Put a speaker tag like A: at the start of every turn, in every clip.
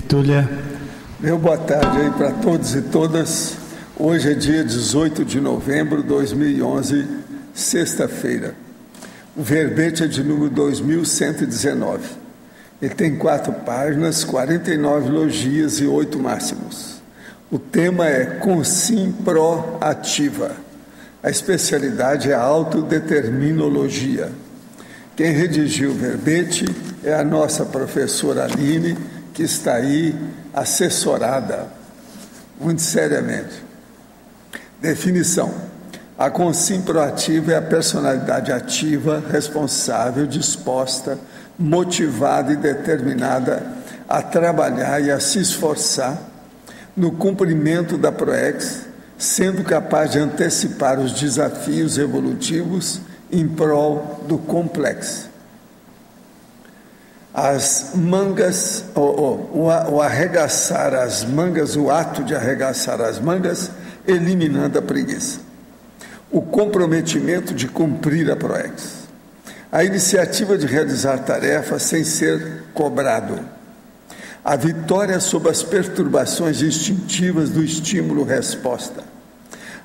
A: Túlia.
B: Meu boa tarde aí para todos e todas. Hoje é dia 18 de novembro de 2011, sexta-feira. O verbete é de número 2119. Ele tem 4 páginas, 49 logias e 8 máximos. O tema é consim proativa. A especialidade é a autodeterminologia. Quem redigiu o verbete é a nossa professora Aline, que está aí assessorada, muito seriamente. Definição: a consim proativa é a personalidade ativa, responsável, disposta, motivada e determinada a trabalhar e a se esforçar no cumprimento da PROEX, sendo capaz de antecipar os desafios evolutivos em prol do complexo. As mangas, o arregaçar as mangas, o ato de arregaçar as mangas, eliminando a preguiça. O comprometimento de cumprir a PROEX. A iniciativa de realizar tarefas sem ser cobrado. A vitória sobre as perturbações instintivas do estímulo-resposta.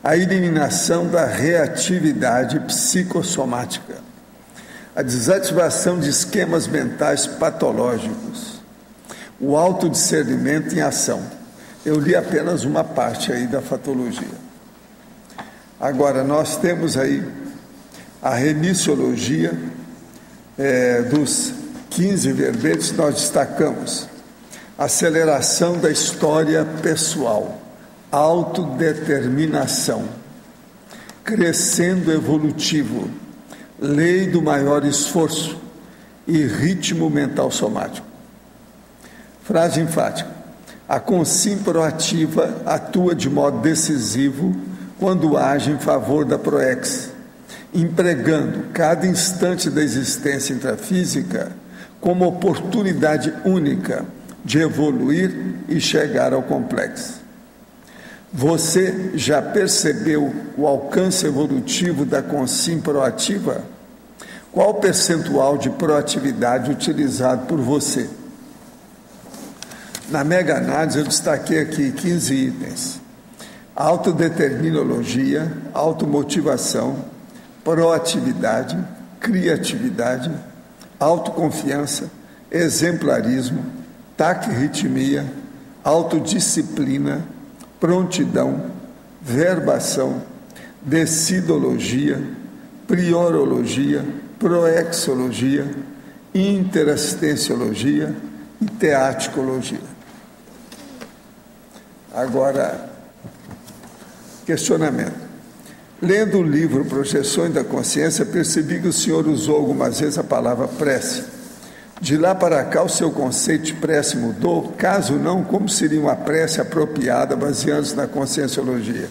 B: A eliminação da reatividade psicossomática. A desativação de esquemas mentais patológicos. O autodiscernimento em ação. Eu li apenas uma parte aí da fatologia. Agora, nós temos aí a remissiologia dos 15 verbetes. Nós destacamos aceleração da história pessoal, autodeterminação, crescendo evolutivo, lei do maior esforço e ritmo mental somático. Frase enfática: a consim proativa atua de modo decisivo quando age em favor da PROEX, empregando cada instante da existência intrafísica como oportunidade única de evoluir e chegar ao complexo. Você já percebeu o alcance evolutivo da consim proativa? Qual o percentual de proatividade utilizado por você? Na mega análise eu destaquei aqui 15 itens: autodeterminologia, automotivação, proatividade, criatividade, autoconfiança, exemplarismo, taquirritmia, autodisciplina, prontidão, verbação, decidologia, priorologia, proexologia, interassistenciologia e teaticologia. Agora, questionamento. Lendo o livro Projeções da Consciência, percebi que o senhor usou algumas vezes a palavra prece. De lá para cá, o seu conceito de prece mudou? Caso não, como seria uma prece apropriada, baseando-se na conscienciologia?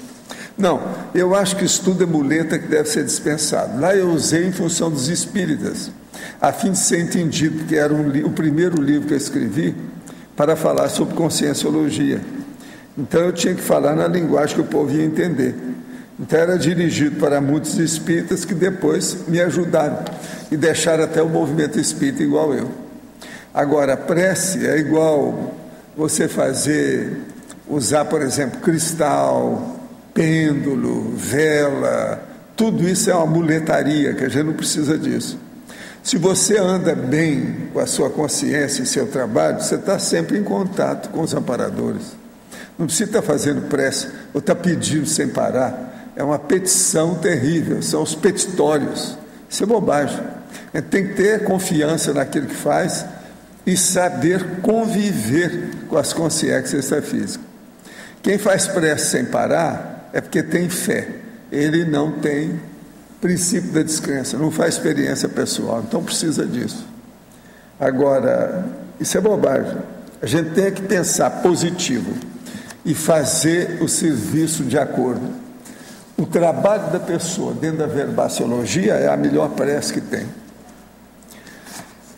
B: Não, eu acho que isso tudo é muleta que deve ser dispensado. Lá eu usei em função dos espíritas, a fim de ser entendido que era o primeiro livro que eu escrevi para falar sobre conscienciologia. Então eu tinha que falar na linguagem que o povo ia entender. Então era dirigido para muitos espíritas que depois me ajudaram e deixaram até o movimento espírita igual eu. Agora, prece é igual você usar, por exemplo, cristal, pêndulo, vela, tudo isso é uma muletaria, que a gente não precisa disso. Se você anda bem com a sua consciência e seu trabalho, você está sempre em contato com os amparadores. Não precisa estar fazendo prece ou estar pedindo sem parar. É uma petição terrível, são os petitórios. Isso é bobagem. A gente tem que ter confiança naquilo que faz e saber conviver com as consciências extrafísicas. Quem faz prece sem parar é porque tem fé. Ele não tem princípio da descrença, não faz experiência pessoal, então precisa disso. Agora, isso é bobagem. A gente tem que pensar positivo e fazer o serviço de acordo. O trabalho da pessoa dentro da verbaciologia é a melhor prece que tem.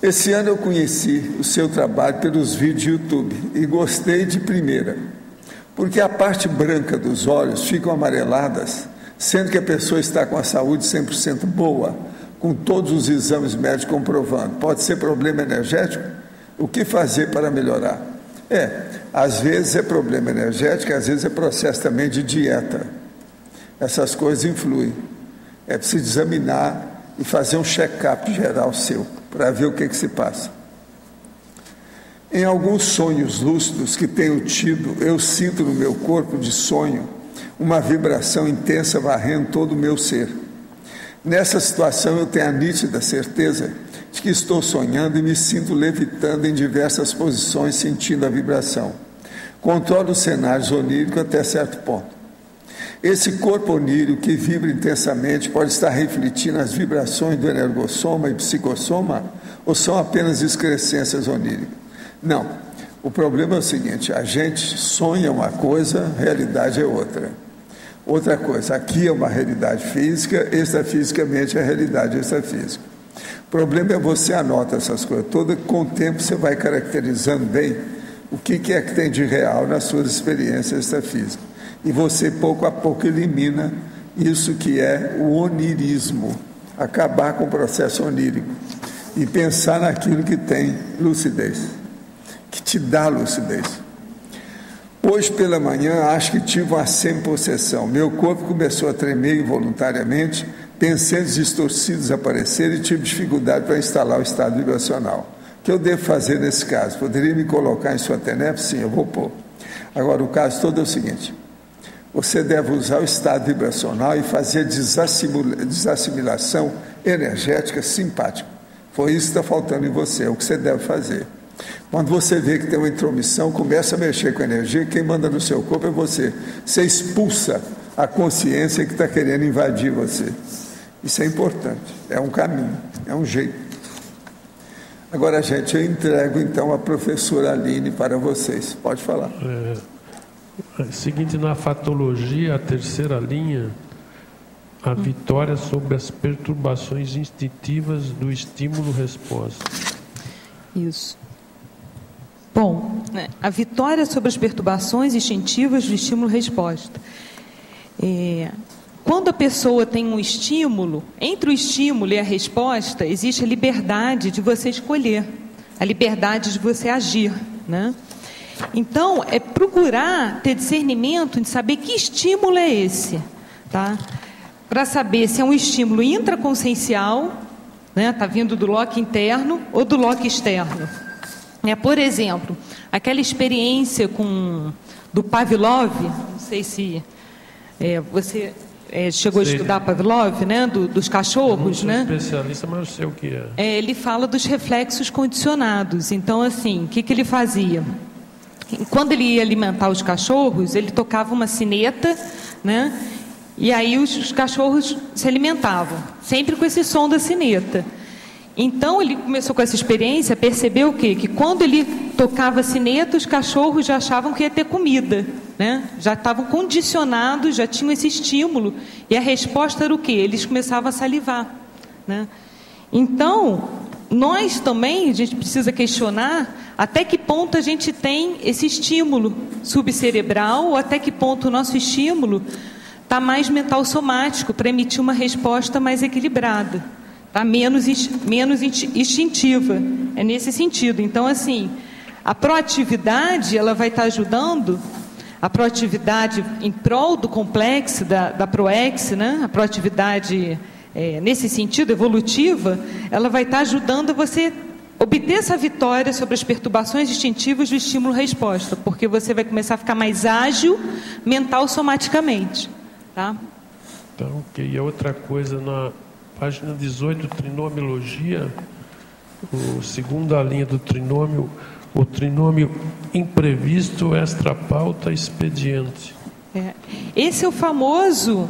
B: Esse ano eu conheci o seu trabalho pelos vídeos de YouTube e gostei de primeira, porque a parte branca dos olhos ficam amareladas, sendo que a pessoa está com a saúde 100% boa, com todos os exames médicos comprovando. Pode ser problema energético? O que fazer para melhorar? Às vezes é problema energético, às vezes é processo também de dieta. Essas coisas influem. É preciso examinar e fazer um check-up geral seu, para ver o que se passa. Em alguns sonhos lúcidos que tenho tido, eu sinto no meu corpo de sonho uma vibração intensa varrendo todo o meu ser. Nessa situação eu tenho a nítida certeza de que estou sonhando e me sinto levitando em diversas posições, sentindo a vibração. Controlo os cenários oníricos até certo ponto. Esse corpo onírico que vibra intensamente pode estar refletindo as vibrações do energossoma e psicossoma, ou são apenas excrescências oníricas? Não. O problema é o seguinte: a gente sonha uma coisa, a realidade é outra. Outra coisa, aqui é uma realidade física, extrafisicamente é a realidade extrafísica. O problema é você anota essas coisas todas, com o tempo você vai caracterizando bem o que é que tem de real nas suas experiências extrafísicas. E você, pouco a pouco, elimina isso que é o onirismo, acabar com o processo onírico e pensar naquilo que tem lucidez, que te dá lucidez. Hoje pela manhã, acho que tive uma semi-possessão. Meu corpo começou a tremer involuntariamente, pensamentos distorcidos apareceram e tive dificuldade para instalar o estado vibracional. O que eu devo fazer nesse caso? Poderia me colocar em sua TENEP? Sim, eu vou pôr. Agora, o caso todo é o seguinte: você deve usar o estado vibracional e fazer desassimilação energética simpática. Foi isso que está faltando em você, é o que você deve fazer. Quando você vê que tem uma intromissão, começa a mexer com a energia, quem manda no seu corpo é você. Você expulsa a consciência que está querendo invadir você. Isso é importante, é um caminho, é um jeito. Agora, gente, eu entrego então a professora Aline para vocês. Pode falar.
A: Seguinte, na fatologia, a terceira linha, a vitória sobre as perturbações instintivas do estímulo-resposta.
C: Isso. Bom, a vitória sobre as perturbações instintivas do estímulo-resposta. Quando a pessoa tem um estímulo, entre o estímulo e a resposta, existe a liberdade de você escolher, a liberdade de você agir, né? Então, é procurar ter discernimento de saber que estímulo é esse, tá? Para saber se é um estímulo intraconsciencial, né? Está vindo do loco interno ou do loco externo. Por exemplo, aquela experiência do Pavlov, não sei se você chegou a estudar Pavlov, né? Dos cachorros,
A: eu não sou
C: né?
A: especialista, mas eu sei o que é.
C: Ele fala dos reflexos condicionados. Então, assim, o que ele fazia? Quando ele ia alimentar os cachorros, ele tocava uma sineta, né? E aí os cachorros se alimentavam, sempre com esse som da sineta. Então ele começou com essa experiência, percebeu o quê? Que quando ele tocava a sineta, os cachorros já achavam que ia ter comida, né? Já estavam condicionados, já tinham esse estímulo, e a resposta era o quê? Eles começavam a salivar, né? Então, nós também, a gente precisa questionar até que ponto a gente tem esse estímulo subcerebral, ou até que ponto o nosso estímulo está mais mental somático, para emitir uma resposta mais equilibrada. Tá? Menos instintiva, é nesse sentido. Então, assim, a proatividade, ela vai estar ajudando, a proatividade em prol do complexo, da ProEx, né? A proatividade, nesse sentido, evolutiva, ela vai estar ajudando você obter essa vitória sobre as perturbações instintivas do estímulo-resposta, porque você vai começar a ficar mais ágil, mental, somaticamente. Tá?
A: Então, e a outra coisa, na página 18, trinomiologia, a segunda linha do trinômio, o trinômio imprevisto, extra-pauta, expediente.
C: Esse é o famoso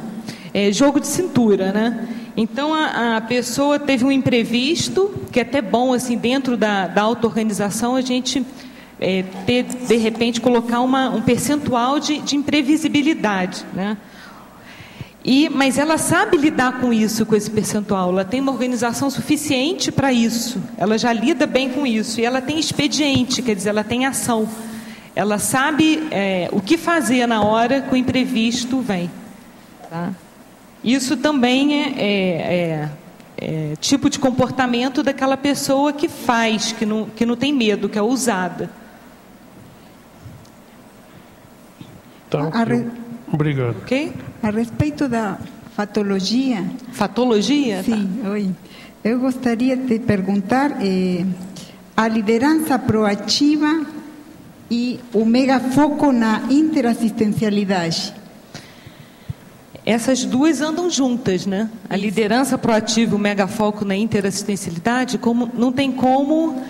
C: jogo de cintura, né? Então, a pessoa teve um imprevisto, que é até bom, assim, dentro da auto-organização, a gente ter, de repente, colocar um percentual de imprevisibilidade, né? Mas ela sabe lidar com isso, com esse percentual. Ela tem uma organização suficiente para isso. Ela já lida bem com isso. E ela tem expediente, quer dizer, ela tem ação. Ela sabe o que fazer na hora que o imprevisto vem. Tá? Isso também é tipo de comportamento daquela pessoa que faz, que não tem medo, que é ousada.
A: Tá, ok. Obrigado.
C: Ok?
D: A respeito da fatologia.
C: Fatologia?
D: Sim, oi. Eu gostaria de perguntar a liderança proativa e o megafoco na interassistencialidade.
C: Essas duas andam juntas, né? A liderança proativa e o megafoco na interassistencialidade, não tem como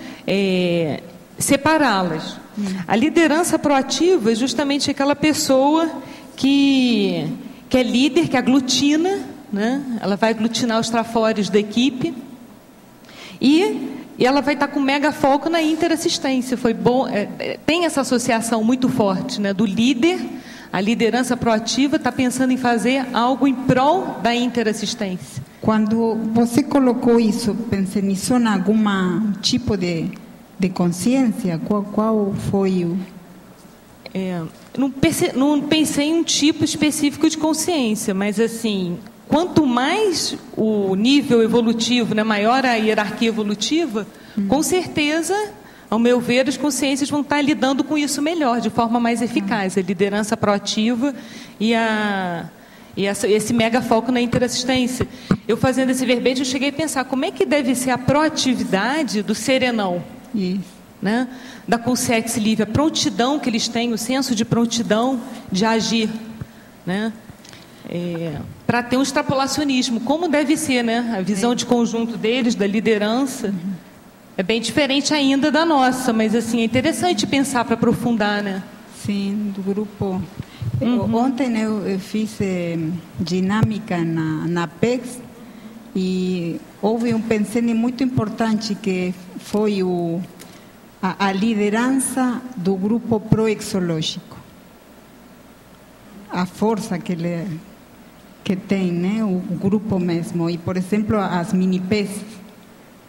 C: separá-las. A liderança proativa é justamente aquela pessoa que é líder, que aglutina, né? Ela vai aglutinar os trafores da equipe e ela vai estar com mega foco na interassistência. Foi bom, tem essa associação muito forte, né? Do líder, a liderança proativa está pensando em fazer algo em prol da interassistência.
D: Quando você colocou isso, pensou em algum tipo de consciência? Qual foi o...
C: Não pensei em um tipo específico de consciência, mas assim, quanto mais o nível evolutivo, né, maior a hierarquia evolutiva, com certeza, ao meu ver, as consciências vão estar lidando com isso melhor, de forma mais eficaz. A liderança proativa e esse mega foco na interassistência. Eu fazendo esse verbete, eu cheguei a pensar como é que deve ser a proatividade do serenão.
D: Isso.
C: Né? Da consciência livre, a prontidão que eles têm, o senso de prontidão de agir, né? Para ter um extrapolacionismo, como deve ser, né? A visão de conjunto deles, da liderança, é bem diferente ainda da nossa, mas assim, é interessante pensar para aprofundar, né?
D: Sim, do grupo. Ontem eu fiz dinâmica na PEX e houve um pensamento muito importante que foi a liderança do grupo proexológico, a força que tem, né, o grupo mesmo. E, por exemplo, as mini-P's,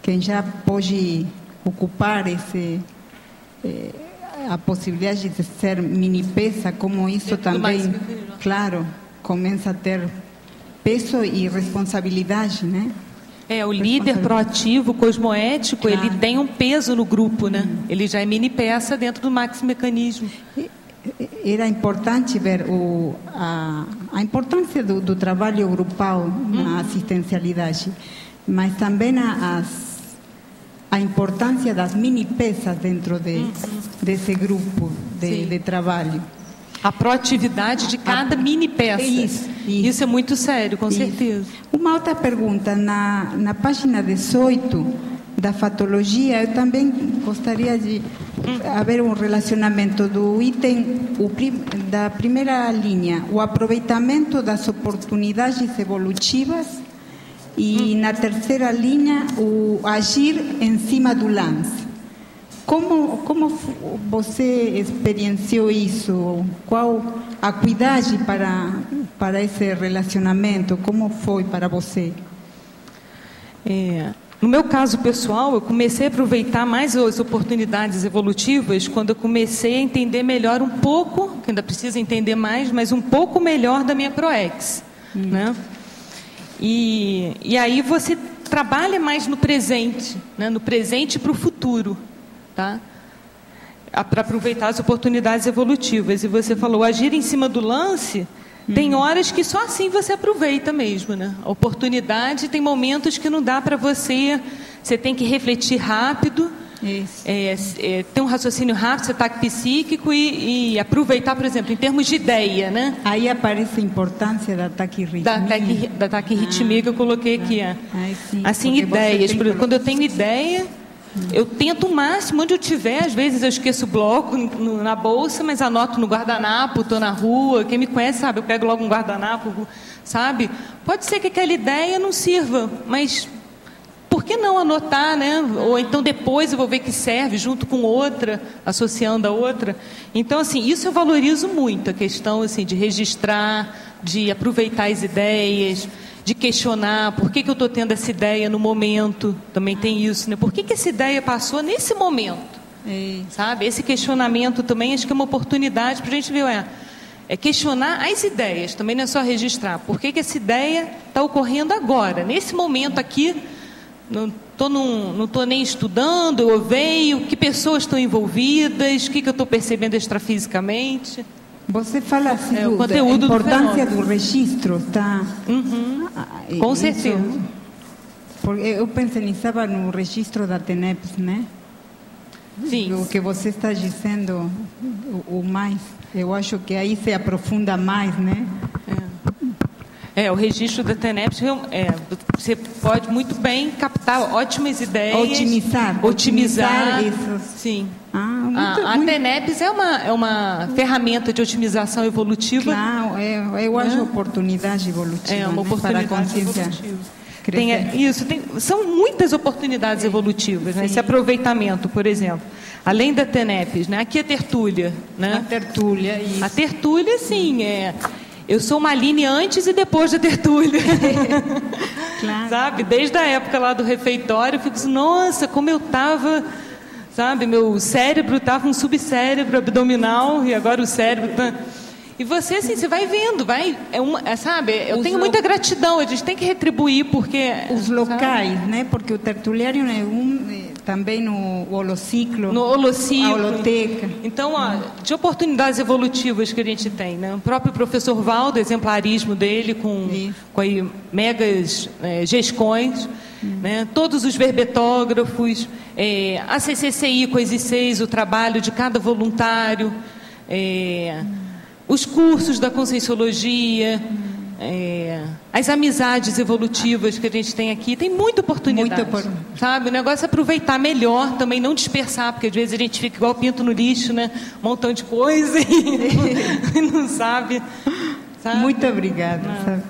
D: quem já pode ocupar a possibilidade de ser mini-P's, como isso também, claro, começa a ter peso e responsabilidade, né?
C: O líder proativo, cosmoético,
D: claro.
C: Ele tem um peso no grupo, né? Ele já é mini peça dentro do maxi-mecanismo.
D: Era importante ver a importância do trabalho grupal na assistencialidade, mas também a importância das mini peças dentro desse grupo de trabalho.
C: A proatividade de cada mini peça. Isso é muito sério, com certeza.
D: Uma outra pergunta, na página 18 da fatologia, eu também gostaria de haver um relacionamento do item da primeira linha, o aproveitamento das oportunidades evolutivas, e na terceira linha, o agir em cima do lance. Como você experienciou isso? Qual a cuidade para esse relacionamento? Como foi para você?
C: No meu caso pessoal, eu comecei a aproveitar mais as oportunidades evolutivas quando eu comecei a entender melhor um pouco, que ainda precisa entender mais, mas um pouco melhor da minha ProEx, né? E aí você trabalha mais no presente, né? No presente para o futuro. Tá? Para aproveitar as oportunidades evolutivas. E você falou, agir em cima do lance, tem horas que só assim você aproveita mesmo, né? A oportunidade, tem momentos que não dá para você tem que refletir rápido, ter um raciocínio rápido, ataque psíquico e aproveitar, por exemplo, em termos de ideia, né?
D: Aí aparece a importância da taquirritmia.
C: Da taquirritmia que eu coloquei aqui.
D: Sim,
C: assim, ideias. Quando eu tenho ideia, eu tento o máximo, onde eu estiver. Às vezes eu esqueço o bloco na bolsa, mas anoto no guardanapo, estou na rua. Quem me conhece sabe, eu pego logo um guardanapo, sabe? Pode ser que aquela ideia não sirva, mas por que não anotar, né? Ou então depois eu vou ver que serve junto com outra, associando a outra. Então, assim, isso eu valorizo muito, a questão assim, de registrar, de aproveitar as ideias, de questionar por que eu estou tendo essa ideia no momento. Também tem isso, né? Por que essa ideia passou nesse momento? Sabe? Esse questionamento também acho que é uma oportunidade para a gente ver, questionar as ideias, também não é só registrar. Por que essa ideia está ocorrendo agora, nesse momento aqui? Não estou nem estudando, eu veio, que pessoas estão envolvidas, o que eu estou percebendo extrafisicamente.
D: Você fala assim
C: o
D: da
C: conteúdo
D: importância
C: do
D: do registro, tá?
C: Com certeza.
D: Porque eu pensava no registro da TENEPS, né?
C: Sim.
D: O que você está dizendo, o mais. Eu acho que aí se aprofunda mais, né?
C: O registro da TENEPS, você pode muito bem captar ótimas ideias. Otimizar
D: isso.
C: Sim.
D: A
C: TENEPS é uma ferramenta de otimização evolutiva.
D: Claro, eu acho oportunidade evolutiva.
C: É uma oportunidade
D: para a consciência
C: evolutiva. São muitas oportunidades evolutivas, né? Esse aproveitamento, por exemplo. Além da TENEPS, né? Aqui a tertúlia. Né?
D: A tertúlia, isso.
C: A tertúlia, sim, eu sou uma Aline antes e depois da tertúlia.
D: Claro.
C: Sabe? Desde a época lá do refeitório, eu fico assim, nossa, como eu estava, sabe? Meu cérebro estava um subcérebro abdominal e agora o cérebro está... E você, assim, você vai vendo, sabe? Eu tenho muita gratidão, a gente tem que retribuir, porque...
D: Os locais, sabe? Né? Porque o tertuliário é também no holociclo.
C: No holociclo.
D: A holoteca.
C: Então, de oportunidades evolutivas que a gente tem, né? O próprio professor Valdo, exemplarismo dele, com aí, megas gescões, né? Todos os verbetógrafos, a CCCI com as I6, o trabalho de cada voluntário, os cursos da Conscienciologia, as amizades evolutivas que a gente tem aqui, tem muita oportunidade, sabe? O negócio é aproveitar melhor, também não dispersar, porque às vezes a gente fica igual pinto no lixo, né? Um montão de coisa e não sabe.
D: Muito obrigada.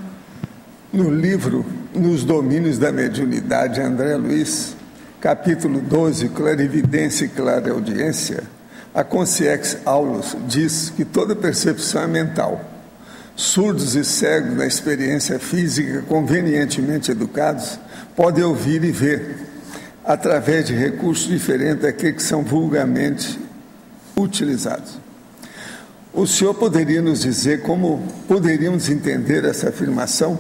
B: No livro Nos Domínios da Mediunidade, André Luiz, capítulo 12, Clarividência e Clareaudiência, a Consciex Aulus diz que toda percepção é mental. Surdos e cegos na experiência física, convenientemente educados, podem ouvir e ver, através de recursos diferentes daqueles que são vulgarmente utilizados. O senhor poderia nos dizer como poderíamos entender essa afirmação?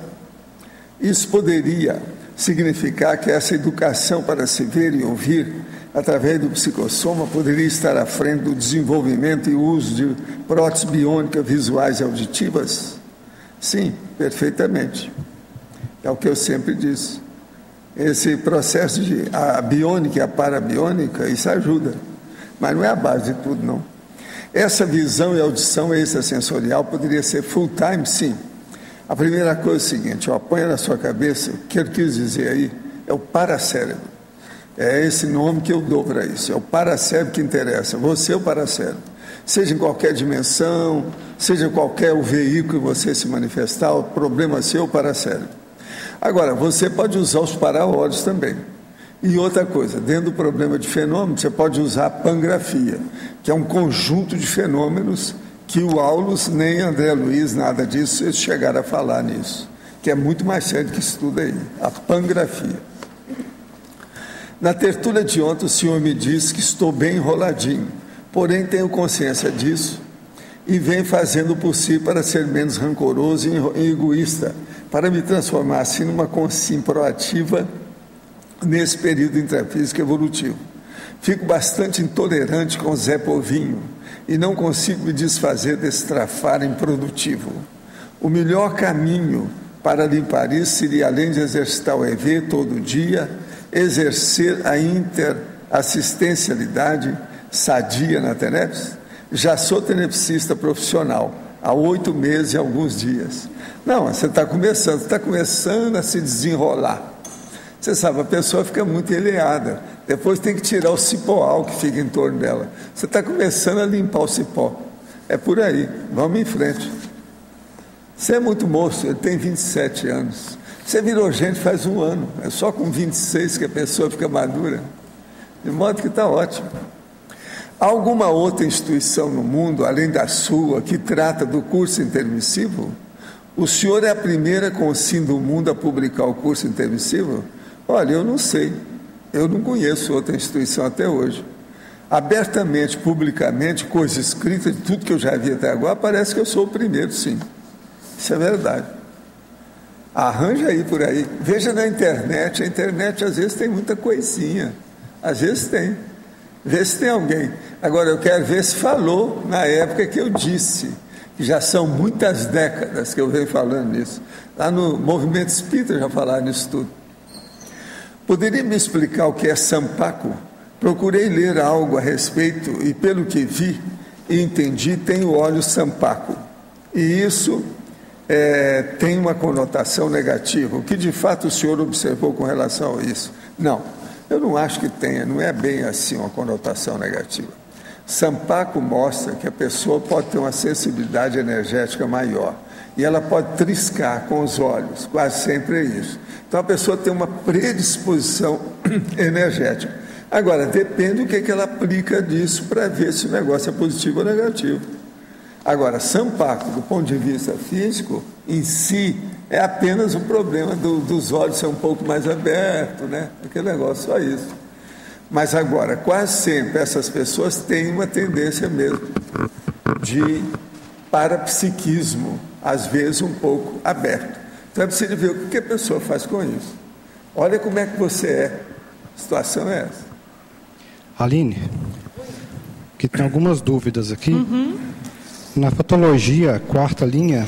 B: Isso poderia significar que essa educação para se ver e ouvir através do psicossoma, poderia estar à frente do desenvolvimento e uso de próteses biônicas visuais e auditivas? Sim, perfeitamente. É o que eu sempre disse. Esse processo de a biônica e a parabiônica, isso ajuda, mas não é a base de tudo, não. Essa visão e audição extrasensorial poderia ser full time, sim. A primeira coisa é o seguinte, eu apanho na sua cabeça, o que eu quis dizer aí é o paracérebro. É esse nome que eu dou para isso, é o paracérebro que interessa, você é o paracérebro. Seja em qualquer dimensão, seja qualquer o veículo que você se manifestar, o problema seu é o paracérebro. Agora, você pode usar os paraódios também. E outra coisa, dentro do problema de fenômeno, você pode usar a pangrafia, que é um conjunto de fenômenos que o Aulus, nem André Luiz, nada disso, eles chegaram a falar nisso, que é muito mais sério que isso tudo aí, a pangrafia. Na tertúlia de ontem, o senhor me disse que estou bem enroladinho, porém tenho consciência disso e venho fazendo o possível para ser menos rancoroso e egoísta, para me transformar assim numa consciência proativa nesse período intrafísico evolutivo. Fico bastante intolerante com o Zé Povinho e não consigo me desfazer desse trafar improdutivo. O melhor caminho para limpar isso seria, além de exercitar o EV todo dia, exercer a interassistencialidade sadia na TENEPS. Já sou tenepsista profissional, há 8 meses e alguns dias. Não, você está começando a se desenrolar. Você sabe, a pessoa fica muito eleada, depois tem que tirar o cipoal que fica em torno dela. Você está começando a limpar o cipó. É por aí, vamos em frente. Você é muito moço, ele tem 27 anos. Você virou gente faz 1 ano, é só com 26 que a pessoa fica madura. De modo que está ótimo. Há alguma outra instituição no mundo, além da sua, que trata do curso intermissivo? O senhor é a primeira consciência do mundo a publicar o curso intermissivo? Olha, eu não sei. Eu não conheço outra instituição até hoje. Abertamente, publicamente, coisa escrita, de tudo que eu já vi até agora, parece que eu sou o primeiro, sim. Isso é verdade. Arranja aí por aí. Veja na internet. A internet, às vezes, tem muita coisinha. Às vezes tem. Vê se tem alguém. Agora, eu quero ver se falou na época que eu disse Já são muitas décadas que eu venho falando nisso. Lá no Movimento Espírita já falaram nisso tudo. Poderia me explicar o que é sampaco? Procurei ler algo a respeito e, pelo que vi e entendi, tem o óleo sampaco. E isso tem uma conotação negativa. O que de fato o senhor observou com relação a isso? Não, eu não acho que tenha, não é bem assim uma conotação negativa. Sampaco mostra que a pessoa pode ter uma sensibilidade energética maior e ela pode triscar com os olhos, quase sempre é isso. Então a pessoa tem uma predisposição energética. Agora, depende do que ela aplica disso para ver se o negócio é positivo ou negativo. Agora, sampaco, do ponto de vista físico, em si, é apenas um problema dos olhos ser um pouco mais abertos, né? Aquele negócio, só isso. Mas agora, quase sempre essas pessoas têm uma tendência mesmo de parapsiquismo, às vezes um pouco aberto. Então é preciso ver o que a pessoa faz com isso. Olha como é que você é. A situação é essa.
E: Aline, que tem algumas dúvidas aqui. Na patologia, quarta linha,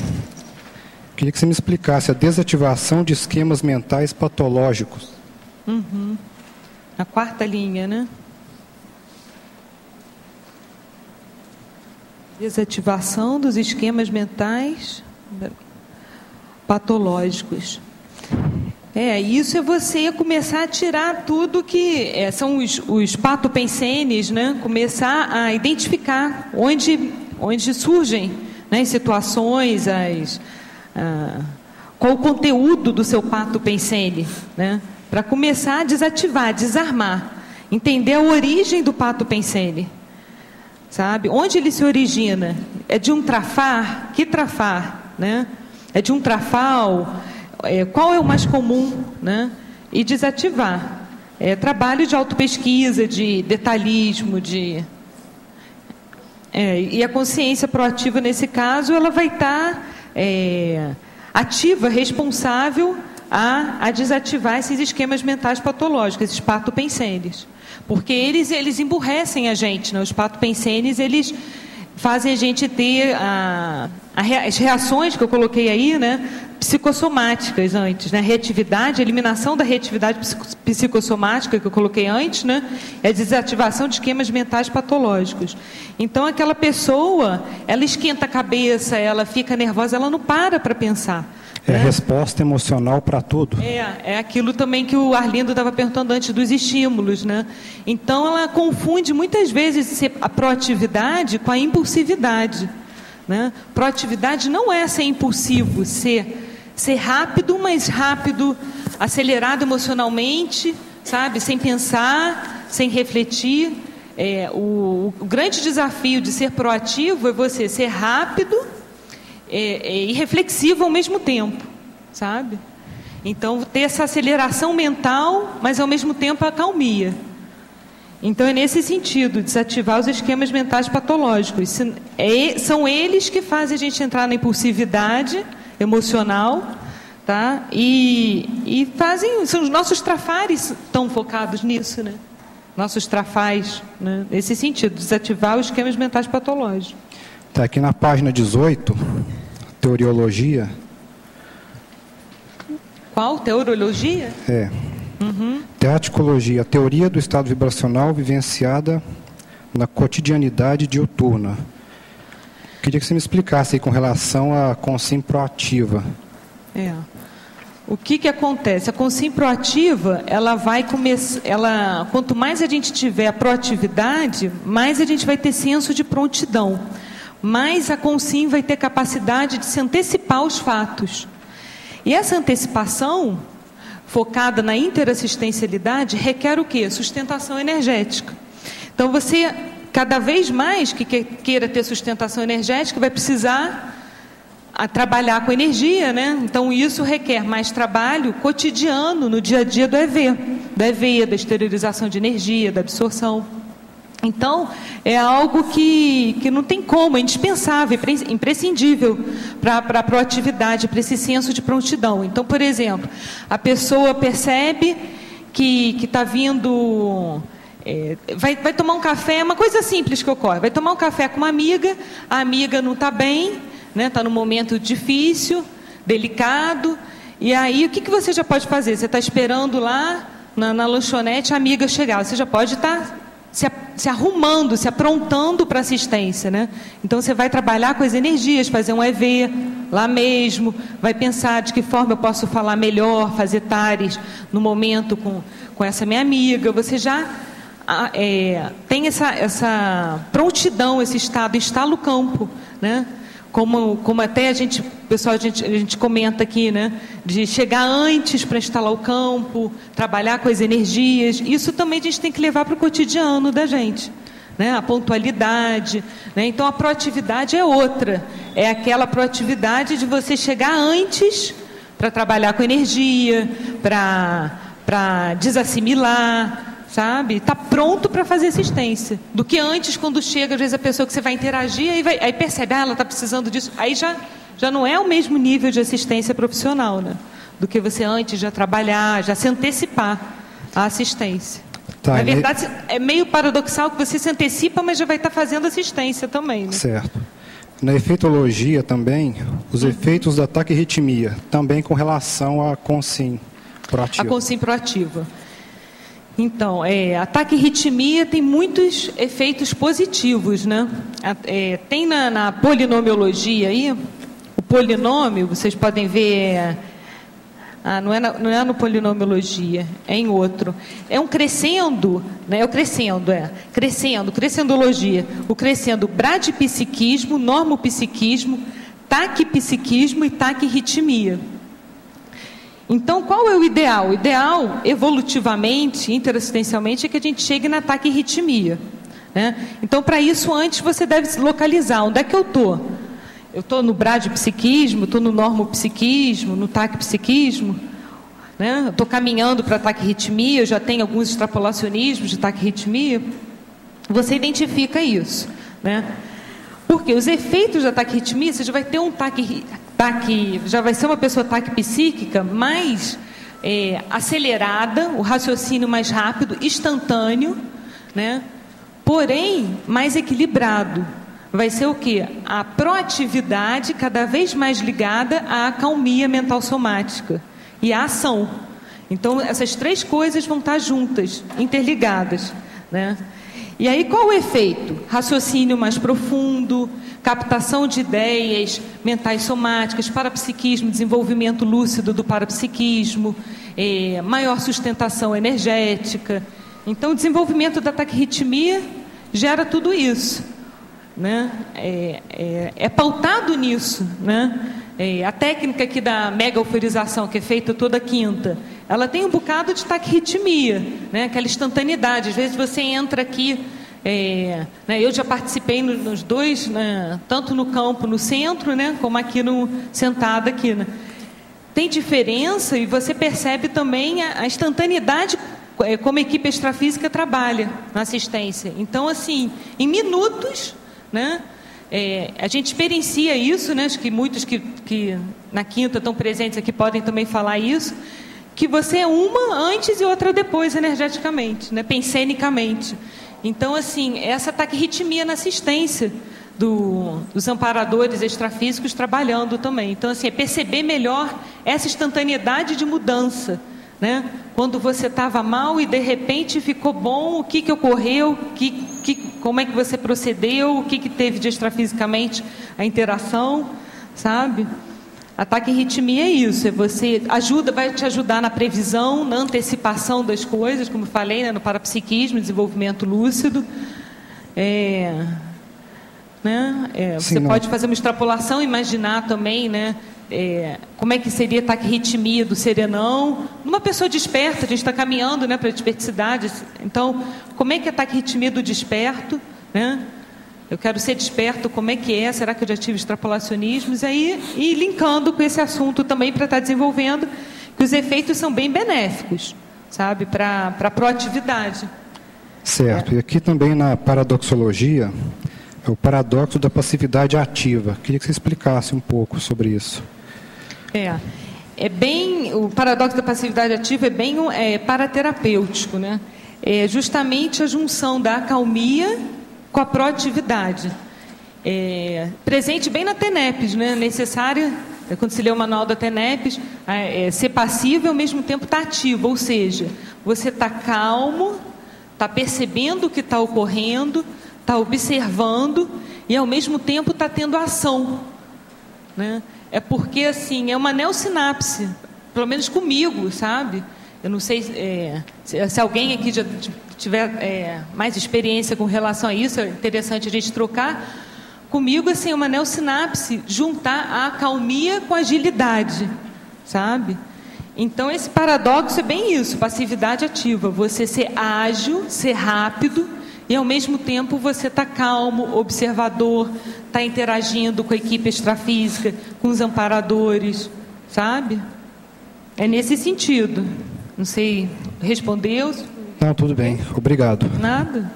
E: queria que você me explicasse a desativação de esquemas mentais patológicos.
C: A quarta linha, né? Desativação dos esquemas mentais patológicos. Isso é você começar a tirar tudo que são os patopensenes, né? Começar a identificar onde surgem, né, situações, qual o conteúdo do seu patopensene, né? Para começar a desativar, desarmar, entender a origem do patopensene, sabe? Onde ele se origina? É de um trafar? Que trafar, né? É de um trafal? Qual é o mais comum, né? E desativar. Trabalho de autopesquisa, de detalhismo, e a consciência proativa, nesse caso, ela vai estar ativa, responsável a desativar esses esquemas mentais patológicos, esses patopensenes. Porque eles emburrecem a gente, né? Os patopensenes, eles fazem a gente ter as reações que eu coloquei aí, né, psicossomáticas antes, né, reatividade, eliminação da reatividade psicossomática que eu coloquei antes, né, é a desativação de esquemas mentais patológicos. Então aquela pessoa, ela esquenta a cabeça, ela fica nervosa, ela não para pensar.
E: É a resposta emocional para tudo.
C: É aquilo também que o Arlindo estava perguntando antes dos estímulos, né? Então ela confunde muitas vezes a proatividade com a impulsividade, né? Proatividade não é ser impulsivo, ser rápido, mas rápido, acelerado emocionalmente, sabe? Sem pensar, sem refletir. O grande desafio de ser proativo é você ser rápido e reflexivo ao mesmo tempo, sabe? Então, ter essa aceleração mental, mas ao mesmo tempo a calmia. Então, é nesse sentido, desativar os esquemas mentais patológicos. São eles que fazem a gente entrar na impulsividade emocional, tá? E são os nossos trafares estão focados nisso, né? Nossos trafais, né? Nesse sentido, desativar os esquemas mentais patológicos.
E: Está aqui na página 18, teoriologia.
C: Qual? Teoriologia?
E: Teaticologia, a teoria do estado vibracional vivenciada na cotidianidade diuturna. Queria que você me explicasse aí com relação à consciência proativa.
C: O que acontece? A consciência proativa, ela vai começar, quanto mais a gente tiver a proatividade, mais a gente vai ter senso de prontidão. Mais a consciência vai ter capacidade de se antecipar aos fatos. E essa antecipação, focada na interassistencialidade, requer o quê? Sustentação energética. Então, você, cada vez mais que queira ter sustentação energética, vai precisar trabalhar com energia, né? Então, isso requer mais trabalho cotidiano, no dia a dia do EV, da exteriorização de energia, da absorção. Então, é algo que não tem como, é indispensável, imprescindível para a proatividade, para esse senso de prontidão. Então, por exemplo, a pessoa percebe que está vindo... vai tomar um café, uma coisa simples que ocorre. Vai tomar um café com uma amiga, a amiga não está bem, né? Está num momento difícil, delicado, e aí o que você já pode fazer? Você está esperando lá na lanchonete a amiga chegar, você já pode estar se arrumando, se aprontando para assistência, né? Então você vai trabalhar com as energias, fazer um EV lá mesmo, vai pensar de que forma eu posso falar melhor, fazer tares no momento com essa minha amiga. Você já tem essa prontidão, esse estado, instala o campo, né? Como até a gente comenta aqui, né? De chegar antes para instalar o campo, trabalhar com as energias. Isso também a gente tem que levar para o cotidiano da gente, né? A pontualidade, né? Então a proatividade é outra. É aquela proatividade de você chegar antes para trabalhar com energia, para desassimilar, sabe? Está pronto para fazer assistência. Do que antes, quando chega, às vezes, a pessoa que você vai interagir, aí percebe, ela está precisando disso. Aí já não é o mesmo nível de assistência profissional, né? Do que você antes já trabalhar, já se antecipar à assistência. Tá, na verdade, é meio paradoxal que você se antecipa, mas já vai estar fazendo assistência também, né? Certo.
E: Na efeitologia também, os efeitos da taquirritmia, também com relação à consim proativa.
C: A consim proativa. Então, a taquirritmia tem muitos efeitos positivos, né? Tem na polinomiologia aí, o polinômio, vocês podem ver, não é no polinomiologia, é em outro. É um crescendo, né? É o crescendologia. O crescendo bradipsiquismo, normopsiquismo, taquipsiquismo e taquirritmia. Então, qual é o ideal? O ideal, evolutivamente, interassistencialmente, é que a gente chegue na taquirritmia, né? Então, para isso, antes você deve se localizar. Onde é que eu estou? Eu estou no bradipsiquismo, estou no normopsiquismo, no taquipsiquismo, né? Estou caminhando para a taquirritmia, já tem alguns extrapolacionismos de taquirritmia. Você identifica isso, né? Porque os efeitos da taquirritmia, você já vai ter um já vai ser uma pessoa taquipsíquica mais acelerada, o raciocínio mais rápido, instantâneo, né? Porém, mais equilibrado. Vai ser o quê? A proatividade cada vez mais ligada à acalmia mental somática e à ação. Então, essas três coisas vão estar juntas, interligadas, né? E aí, qual o efeito? Raciocínio mais profundo, captação de ideias mentais somáticas, parapsiquismo, desenvolvimento lúcido do parapsiquismo, maior sustentação energética. Então, o desenvolvimento da taquirritmia gera tudo isso, né? É pautado nisso, né? A técnica aqui da mega euforização, que é feita toda quinta, ela tem um bocado de taquirritmia, né? Aquela instantaneidade. Às vezes você entra aqui, né? Eu já participei nos dois, né? Tanto no campo, no centro, né? Como aqui sentada aqui, né? Tem diferença e você percebe também a instantaneidade como a equipe extrafísica trabalha na assistência. Então, assim, em minutos, né? A gente experiencia isso, né? Acho que muitos que na quinta estão presentes aqui podem também falar isso, que você é uma antes e outra depois energeticamente, né? Pensenicamente. Então, assim, essa taquirritmia na assistência dos amparadores extrafísicos trabalhando também. Então, assim, é perceber melhor essa instantaneidade de mudança, né? Quando você estava mal e de repente ficou bom, o que ocorreu, como é que você procedeu, o que teve de extrafisicamente a interação, sabe? A taquirritmia é isso, vai te ajudar na previsão, na antecipação das coisas, como eu falei, né, no parapsiquismo, desenvolvimento lúcido. Você pode fazer uma extrapolação, imaginar também, né? Como é que seria a taquirritmia do serenão numa pessoa desperta. A gente está caminhando, né, para a desperticidade. Então, como é que é a taquirritmia do desperto, né? Eu quero ser desperto, como é que é? Será que eu já tive extrapolacionismos? E linkando com esse assunto também para estar desenvolvendo que os efeitos são bem benéficos, sabe, para a proatividade.
E: Certo. E aqui também na paradoxologia, é o paradoxo da passividade ativa. Queria que você explicasse um pouco sobre isso.
C: O paradoxo da passividade ativa é bem paraterapêutico, né? É justamente a junção da acalmia com a proatividade. presente bem na TENEPES, né? Necessária, quando se lê o manual da TENEPES, ser passivo e ao mesmo tempo estar ativo, ou seja, você está calmo, está percebendo o que está ocorrendo, está observando e ao mesmo tempo está tendo ação, né? É porque assim, é uma neossinapse, pelo menos comigo, sabe? Eu não sei se alguém aqui já tiver mais experiência com relação a isso, é interessante a gente trocar. Comigo, assim, é uma neossinapse juntar a acalmia com a agilidade, sabe? Então, esse paradoxo é bem isso, passividade ativa. Você ser ágil, ser rápido e, ao mesmo tempo, você está calmo, observador, está interagindo com a equipe extrafísica, com os amparadores, sabe? É nesse sentido. Não sei, respondeu?
E: Não, tudo bem. Obrigado.
C: Nada.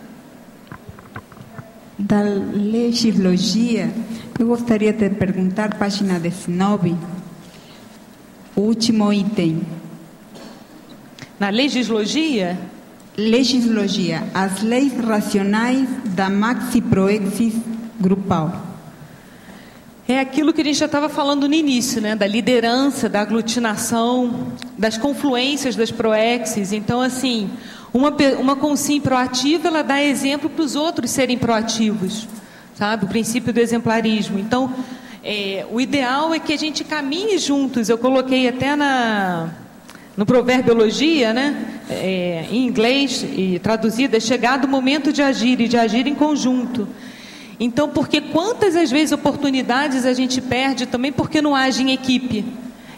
D: Da legislogia, eu gostaria de perguntar, página 19, o último item.
C: Na legislogia?
D: Legislogia, as leis racionais da maxi-proexis grupal.
C: É aquilo que a gente já estava falando no início, né? Da liderança, da aglutinação, das confluências das proexis. Então, assim, uma consim proativa, ela dá exemplo para os outros serem proativos, sabe? O princípio do exemplarismo. Então, o ideal é que a gente caminhe juntos. Eu coloquei até no Proverbiologia, né? Em inglês, e traduzido, é chegado o momento de agir, e de agir em conjunto. Então, porque quantas as vezes oportunidades a gente perde também porque não age em equipe.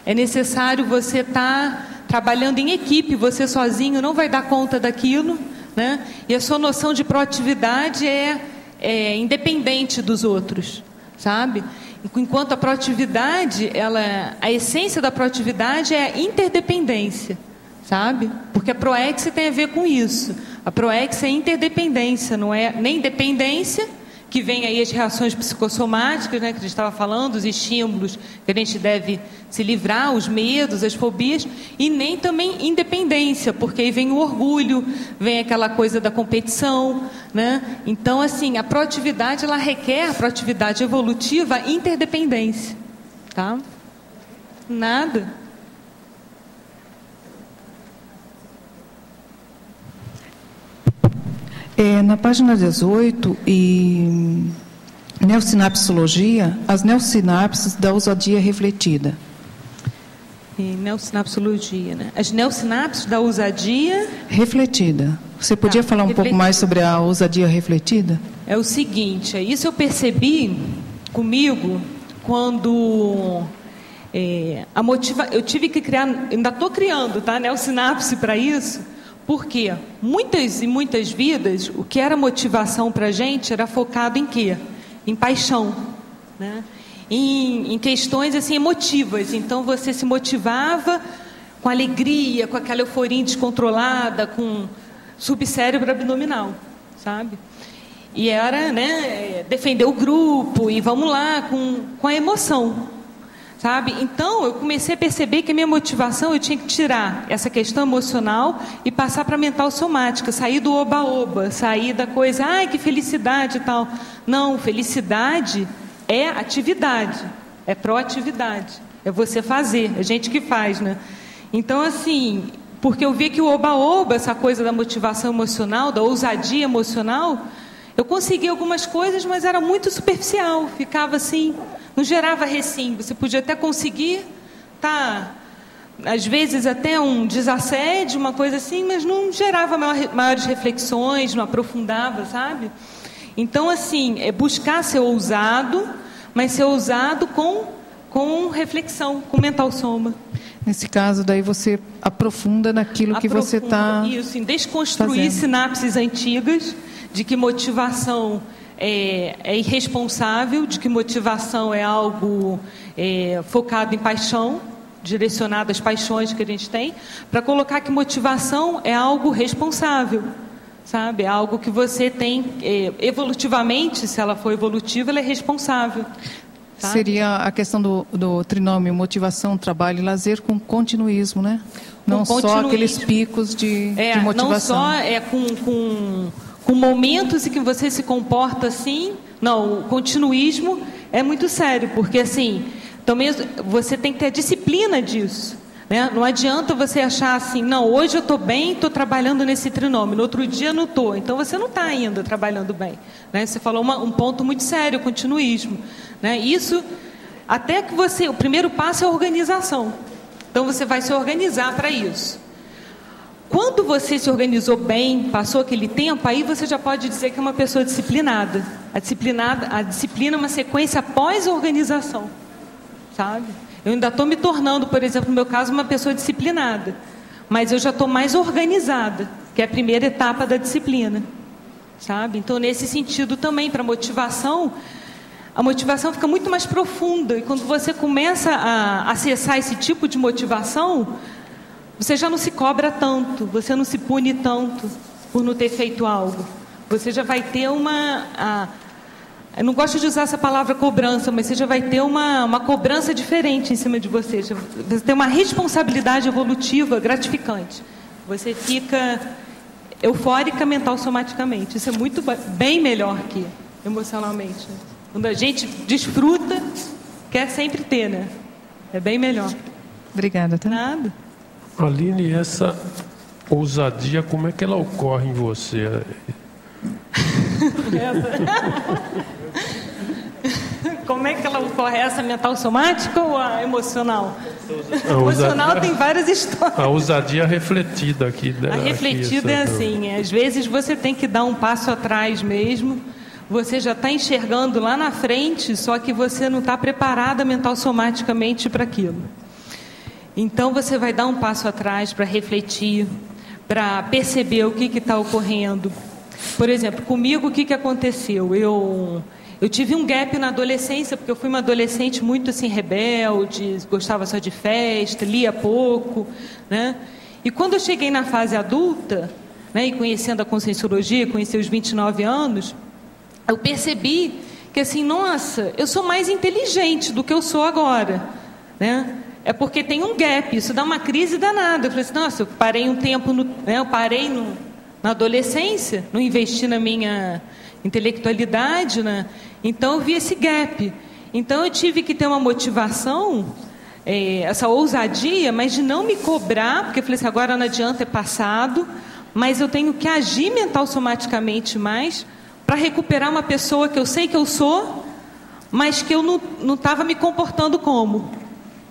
C: É necessário você estar trabalhando em equipe, você sozinho não vai dar conta daquilo, né? E a sua noção de proatividade é independente dos outros, sabe? Enquanto a proatividade, a essência da proatividade é a interdependência, sabe? Porque a proexia tem a ver com isso. A proexia é interdependência, não é nem dependência, que vem aí as reações psicossomáticas, né, que a gente estava falando, os estímulos que a gente deve se livrar, os medos, as fobias, e nem também independência, porque aí vem o orgulho, vem aquela coisa da competição, né? Então, assim, a proatividade, ela requer, a proatividade evolutiva, a interdependência, tá? Nada.
F: Na página 18, e neossinapsologia, as neossinapses da ousadia refletida.
C: Neossinapsologia, né? As neossinapses da ousadia
F: refletida. Você podia falar um pouco mais sobre a ousadia refletida?
C: É o seguinte, isso eu percebi comigo quando eu tive que criar, ainda estou criando, tá? Neossinapse para isso. Porque muitas vidas, o que era motivação para a gente era focado em quê? Em paixão, né? Em questões assim, emotivas. Então você se motivava com alegria, com aquela euforia descontrolada, com subcérebro abdominal, sabe? E era, né, defender o grupo e vamos lá, com a emoção. Sabe? Então, eu comecei a perceber que a minha motivação, eu tinha que tirar essa questão emocional e passar para a mental somática, sair do oba-oba, sair da coisa, ai, que felicidade e tal. Não, felicidade é atividade, é proatividade, é você fazer, é gente que faz, né? Então, assim, porque eu vi que o oba-oba, essa coisa da motivação emocional, da ousadia emocional, eu consegui algumas coisas, mas era muito superficial, ficava assim... Não gerava recinto, você podia até conseguir, às vezes até um desassédio, uma coisa assim, mas não gerava maiores reflexões, não aprofundava, sabe? Então, assim, é buscar ser ousado, mas ser ousado com reflexão, com mental soma.
F: Nesse caso, daí você aprofunda naquilo que você está...
C: Isso, em desconstruir sinapses antigas de que motivação... É irresponsável, de que motivação é algo focado em paixão, direcionado às paixões que a gente tem, para colocar que motivação é algo responsável, sabe? É algo que você tem, evolutivamente, se ela for evolutiva, ela é responsável. Tá?
F: Seria a questão do trinômio motivação, trabalho e lazer com continuismo, né? Não só aqueles picos de motivação.
C: Não só com momentos em que você se comporta assim, Não, o continuismo é muito sério, porque assim, também você tem que ter a disciplina disso, né? Não adianta você achar assim, não, hoje eu estou bem, estou trabalhando nesse trinômio, no outro dia não estou, então você não está ainda trabalhando bem, né? Você falou um ponto muito sério, o continuismo, né? Isso, até que o primeiro passo é a organização, então você vai se organizar para isso. Quando você se organizou bem, passou aquele tempo, aí você já pode dizer que é uma pessoa disciplinada. A disciplina é uma sequência após a organização, sabe? Eu ainda estou me tornando, por exemplo, no meu caso, uma pessoa disciplinada, mas eu já estou mais organizada, que é a primeira etapa da disciplina, sabe? Então, nesse sentido também, para motivação, a motivação fica muito mais profunda, e quando você começa a acessar esse tipo de motivação, você já não se cobra tanto, você não se pune tanto por não ter feito algo. Você já vai ter eu não gosto de usar essa palavra cobrança, mas você já vai ter uma cobrança diferente em cima de você. Você tem uma responsabilidade evolutiva gratificante. Você fica eufórica mental somaticamente. Isso é muito bem melhor que emocionalmente. Quando a gente desfruta, quer sempre ter, né? É bem melhor.
F: Obrigada. Tá?
C: Nada.
A: Aline, essa ousadia, como é que ela ocorre em você?
C: Como é que ela ocorre? Essa mental somática ou a emocional? A emocional tem várias histórias.
A: A ousadia refletida aqui.
C: A refletida é assim, às vezes você tem que dar um passo atrás mesmo, você já está enxergando lá na frente, só que você não está preparada mental somaticamente para aquilo. Então você vai dar um passo atrás para refletir, para perceber o que está ocorrendo. Por exemplo, comigo o que aconteceu? Eu tive um gap na adolescência, porque eu fui uma adolescente muito assim rebelde, gostava só de festa, lia pouco, né? E quando eu cheguei na fase adulta, né, e conhecendo a Conscienciologia, conheci os 29 anos, eu percebi que assim, nossa, eu sou mais inteligente do que eu sou agora, né? É porque tem um gap, isso dá uma crise danada. Eu falei assim, nossa, eu parei um tempo, eu parei na adolescência, não investi na minha intelectualidade, né? Então eu vi esse gap. Então eu tive que ter uma motivação, essa ousadia, mas de não me cobrar, porque eu falei assim, agora não adianta, é passado, mas eu tenho que agir mental somaticamente mais para recuperar uma pessoa que eu sei que eu sou, mas que eu não estava me comportando como.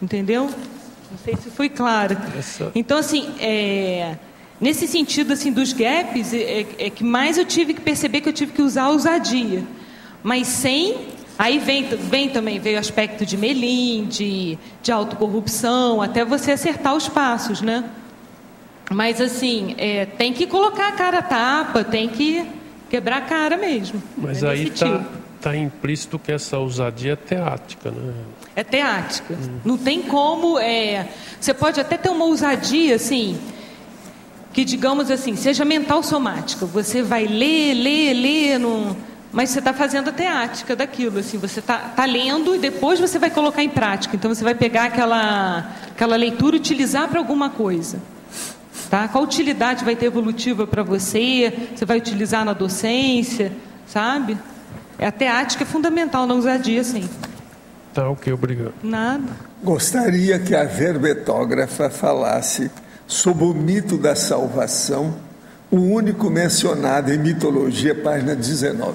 C: Entendeu? Não sei se foi claro. Então, assim, nesse sentido assim, dos gaps, é que mais eu tive que perceber que eu tive que usar a ousadia. Mas sem... Aí veio o aspecto de melim, de autocorrupção, até você acertar os passos, né? Mas, assim, tem que colocar a cara a tapa, tem que quebrar a cara mesmo.
A: Mas aí está implícito que essa ousadia é teática, né?
C: É teática. Não tem como... Você pode até ter uma ousadia, assim, que, digamos assim, seja mental somática. Você vai ler, mas você está fazendo a teática daquilo. Assim, você está lendo e depois você vai colocar em prática. Então, você vai pegar aquela leitura e utilizar para alguma coisa. Tá? Qual utilidade vai ter evolutiva para você? Você vai utilizar na docência, sabe? A teática é fundamental na ousadia, sim.
A: Tá, ok, obrigado.
C: Nada.
B: Gostaria que a verbetógrafa falasse sobre o mito da salvação, o único mencionado em mitologia, página 19.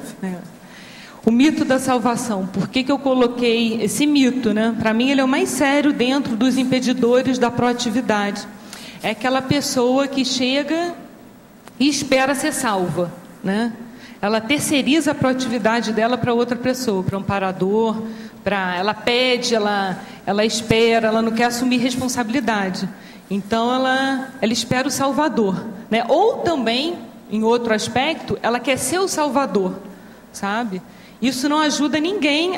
C: O mito da salvação. Por que eu coloquei esse mito, né? Para mim ele é o mais sério dentro dos impedidores da proatividade. É aquela pessoa que chega e espera ser salva, né? Ela terceiriza a proatividade dela para outra pessoa, para um amparador, ela pede, ela espera, ela não quer assumir responsabilidade. Então ela espera o Salvador, né? Ou também, em outro aspecto, ela quer ser o Salvador, sabe? Isso não ajuda ninguém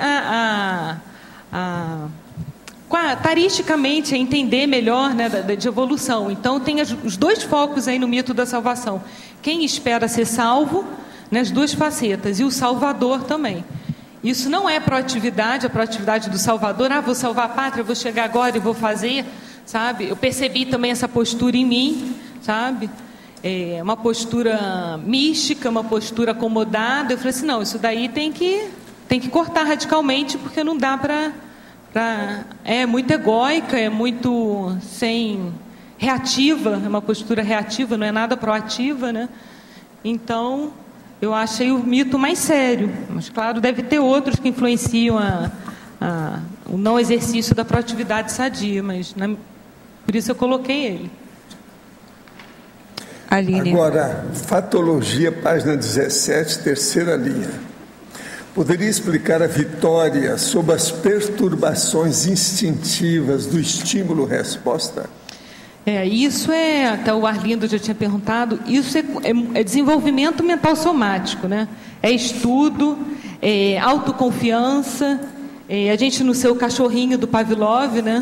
C: taristicamente a entender melhor, né, de evolução. Então tem os dois focos aí no mito da salvação. Quem espera ser salvo, né, as duas facetas, e o Salvador também. Isso não é proatividade, a proatividade do Salvador, vou salvar a pátria, vou chegar agora e vou fazer, sabe? Eu percebi também essa postura em mim, sabe? Uma postura mística, uma postura acomodada. Eu falei assim, não, isso daí tem que tem que cortar radicalmente, porque não dá para... É muito egóica, é muito reativa, é uma postura reativa, não é nada proativa, né? Então, eu achei o mito mais sério. Mas, claro, deve ter outros que influenciam o não exercício da proatividade sadia, mas por isso eu coloquei ele.
B: Aline. Agora, Fatologia, página 17, terceira linha. Poderia explicar a Vitória sobre as perturbações instintivas do estímulo-resposta?
C: Isso até o Arlindo já tinha perguntado, isso é desenvolvimento mental somático, né? É estudo, é autoconfiança, a gente no seu cachorrinho do Pavlov, né?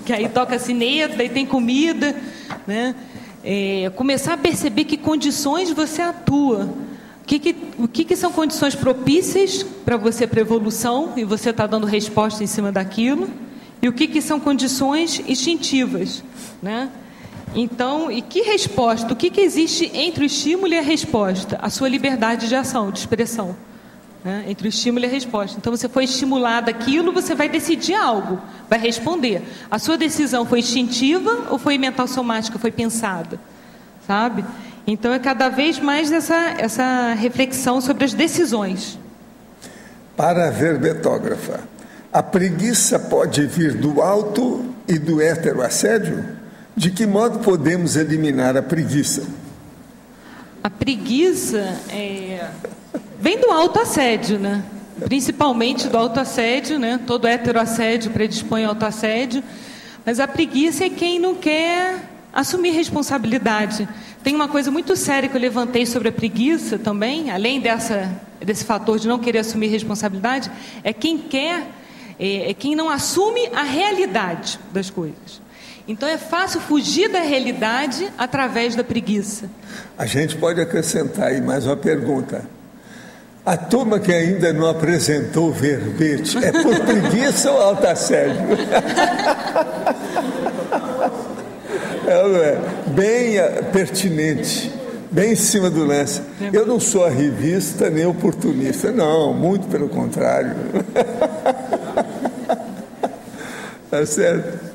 C: Que aí toca a sineta e tem comida, né? Começar a perceber que condições você atua, o que são condições propícias para você para evolução e você está dando resposta em cima daquilo, e o que são condições instintivas, né? Então, e que resposta? O que existe entre o estímulo e a resposta? A sua liberdade de ação, de expressão, né? Entre o estímulo e a resposta. Então, você foi estimulado aquilo, você vai decidir algo, vai responder. A sua decisão foi instintiva ou foi mental somática, foi pensada? Sabe? Então, é cada vez mais essa reflexão sobre as decisões.
B: Para a verbetógrafa, a preguiça pode vir do auto e do heteroassédio? De que modo podemos eliminar a preguiça?
C: A preguiça vem do autoassédio, né? Principalmente do autoassédio, né? Todo heteroassédio predispõe ao autoassédio, mas a preguiça é quem não quer assumir responsabilidade. Tem uma coisa muito séria que eu levantei sobre a preguiça também, além desse fator de não querer assumir responsabilidade, é quem não assume a realidade das coisas. Então é fácil fugir da realidade através da preguiça.
B: A gente pode acrescentar aí mais uma pergunta. A turma que ainda não apresentou o verbete é por preguiça ou autoassédio? Bem pertinente, bem em cima do lance. Eu não sou arrivista nem oportunista, não, muito pelo contrário. Tá certo?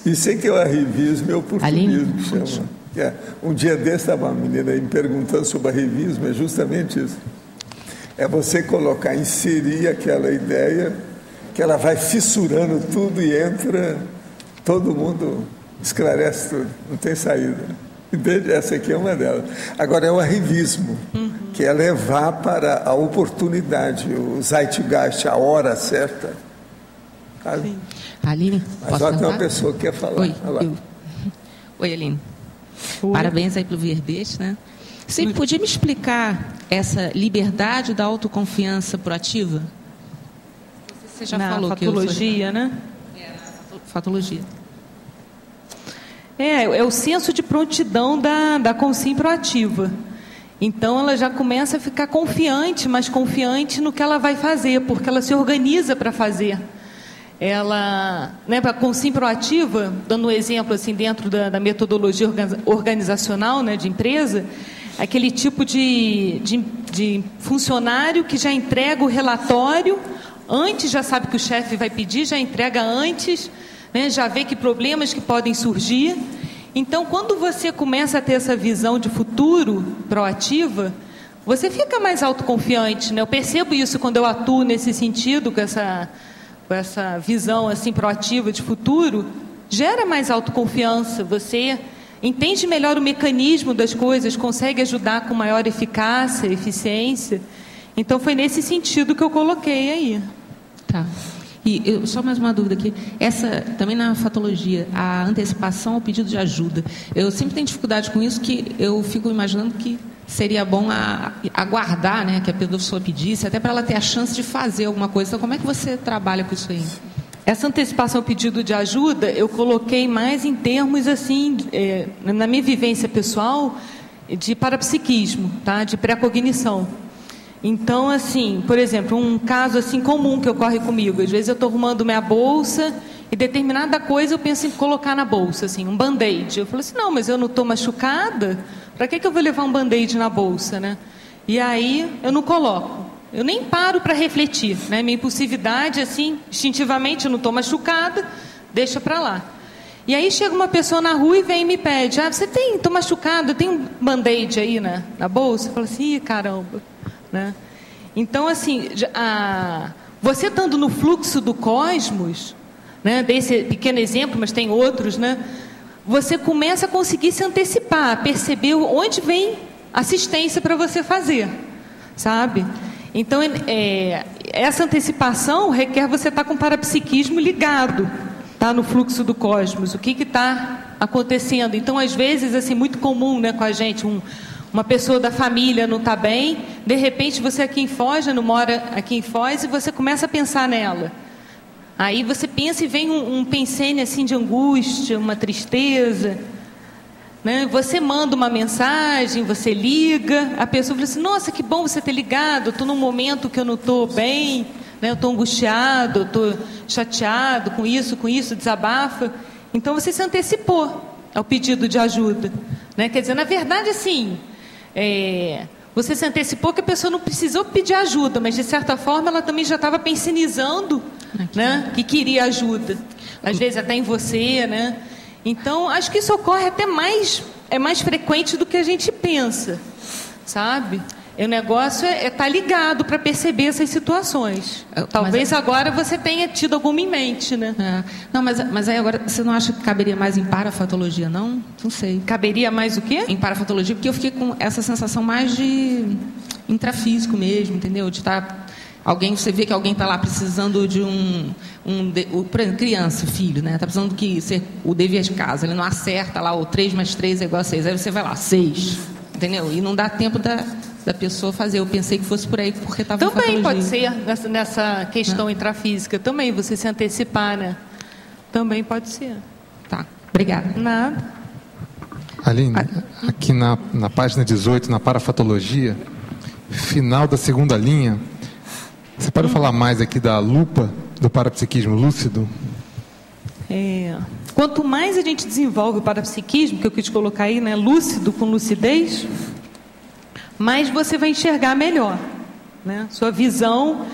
B: Isso é que é o arrivismo e o oportunismo, chama. Um dia desse estava uma menina aí me perguntando sobre arrivismo, é justamente isso. É você colocar, inserir aquela ideia que ela vai fissurando tudo e entra, todo mundo esclarece tudo, não tem saída. Entende? Essa aqui é uma delas. Agora é o arrivismo, que é levar para a oportunidade, o zeitgeist, a hora certa. Sabe?
G: Sim. Aline,
B: mas só tem uma pessoa que quer falar.
G: Oi, Aline. Oi. Parabéns aí pelo verbete, né? Você podia me explicar essa liberdade da autoconfiança proativa? Você já falou
C: fatologia, né?
G: Fatologia.
C: É o senso de prontidão da consciência proativa. Então, ela já começa a ficar confiante, mas confiante no que ela vai fazer, porque ela se organiza para fazer. Ela, a consciência proativa, dando um exemplo assim, dentro da metodologia organizacional, né, de empresa, aquele tipo de funcionário que já entrega o relatório antes, já sabe que o chefe vai pedir, já entrega antes, né, já vê que problemas que podem surgir. Então, quando você começa a ter essa visão de futuro proativa, você fica mais autoconfiante, né? Eu percebo isso quando eu atuo nesse sentido, com essa visão assim proativa de futuro, gera mais autoconfiança, você entende melhor o mecanismo das coisas, consegue ajudar com maior eficácia, eficiência. Então foi nesse sentido que eu coloquei aí.
G: Tá. E só mais uma dúvida aqui. Essa, também na fatologia, a antecipação ao pedido de ajuda. Eu sempre tenho dificuldade com isso, que eu fico imaginando que seria bom aguardar, né, que a pessoa pedisse, até para ela ter a chance de fazer alguma coisa. Então, como é que você trabalha com isso aí?
C: Essa antecipação ao pedido de ajuda, eu coloquei mais em termos, assim, na minha vivência pessoal, de parapsiquismo, tá? De pré-cognição. Então, assim, por exemplo, um caso assim comum que ocorre comigo. Às vezes eu estou arrumando minha bolsa e determinada coisa eu penso em colocar na bolsa, assim, um band-aid. Eu falo assim, não, mas eu não estou machucada, para que eu vou levar um band-aid na bolsa, né? E aí eu não coloco. Eu nem paro para refletir, né? Minha impulsividade, assim, instintivamente, eu não estou machucada, deixa para lá. E aí chega uma pessoa na rua e vem e me pede, você estou machucado, tem um band-aid aí na bolsa? Eu falo assim, caramba, né? Então, assim, você estando no fluxo do cosmos, né? Dei esse pequeno exemplo, mas tem outros, né? Você começa a conseguir se antecipar, a perceber onde vem assistência para você fazer, sabe? Então, essa antecipação requer você estar com o parapsiquismo ligado, tá, no fluxo do cosmos, o que está acontecendo. Então, às vezes, assim, muito comum, né, com a gente, uma pessoa da família não está bem, de repente você aqui em Foz, não mora aqui em Foz, e você começa a pensar nela. Aí você pensa e vem um pensene assim de angústia, uma tristeza, né? Você manda uma mensagem, você liga, a pessoa fala assim, nossa, que bom você ter ligado, eu estou num momento que eu não estou bem, né? Eu estou angustiado, eu estou chateado com isso, desabafa. Então você se antecipou ao pedido de ajuda, né? Quer dizer, na verdade, assim, você se antecipou que a pessoa não precisou pedir ajuda, mas de certa forma ela também já estava pensionizando, né, que queria ajuda, às vezes até em você, né? Então acho que isso ocorre até mais frequente do que a gente pensa, sabe? O negócio é estar ligado para perceber essas situações. Talvez agora você tenha tido alguma em mente, né?
G: Não, mas aí agora você não acha que caberia mais em parafatologia, não? Não sei.
C: Caberia mais o quê?
G: Em parafatologia, porque eu fiquei com essa sensação mais de intrafísico mesmo, entendeu? De estar... você vê que alguém está lá precisando de por exemplo, criança, filho, né? Está precisando o dever de casa, ele não acerta lá, o 3 mais 3 é igual a 6. Aí você vai lá, 6, entendeu? E não dá tempo da pessoa fazer. Eu pensei que fosse por aí, porque estava em patologia.
C: Também pode ser nessa questão intrafísica, também, você se antecipar, né? Também pode ser.
G: Tá, obrigada.
C: Nada.
H: Aline, aqui na página 18, na parafatologia, final da segunda linha, você pode falar mais aqui da lupa do parapsiquismo lúcido?
C: Quanto mais a gente desenvolve o parapsiquismo, que eu quis colocar aí, né, lúcido com lucidez, mais você vai enxergar melhor, né? Sua visão,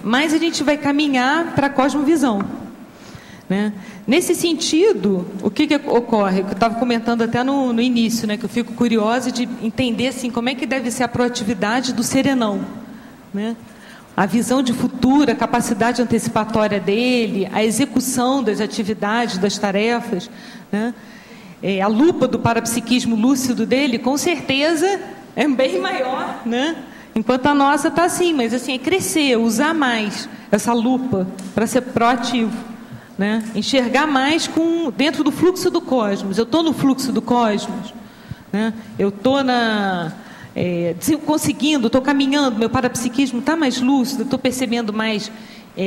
C: mais a gente vai caminhar para a cosmovisão, né? Nesse sentido, o que ocorre? Eu estava comentando até no início, né, que eu fico curiosa de entender assim, como é que deve ser a proatividade do serenão, né? A visão de futuro, a capacidade antecipatória dele, a execução das atividades, das tarefas, né? A lupa do parapsiquismo lúcido dele, com certeza, é bem maior, né? Enquanto a nossa está assim, mas assim, é crescer, usar mais essa lupa para ser proativo, né? Enxergar mais dentro do fluxo do cosmos. Eu estou no fluxo do cosmos, né? Eu estou conseguindo, estou caminhando, meu parapsiquismo está mais lúcido, estou percebendo mais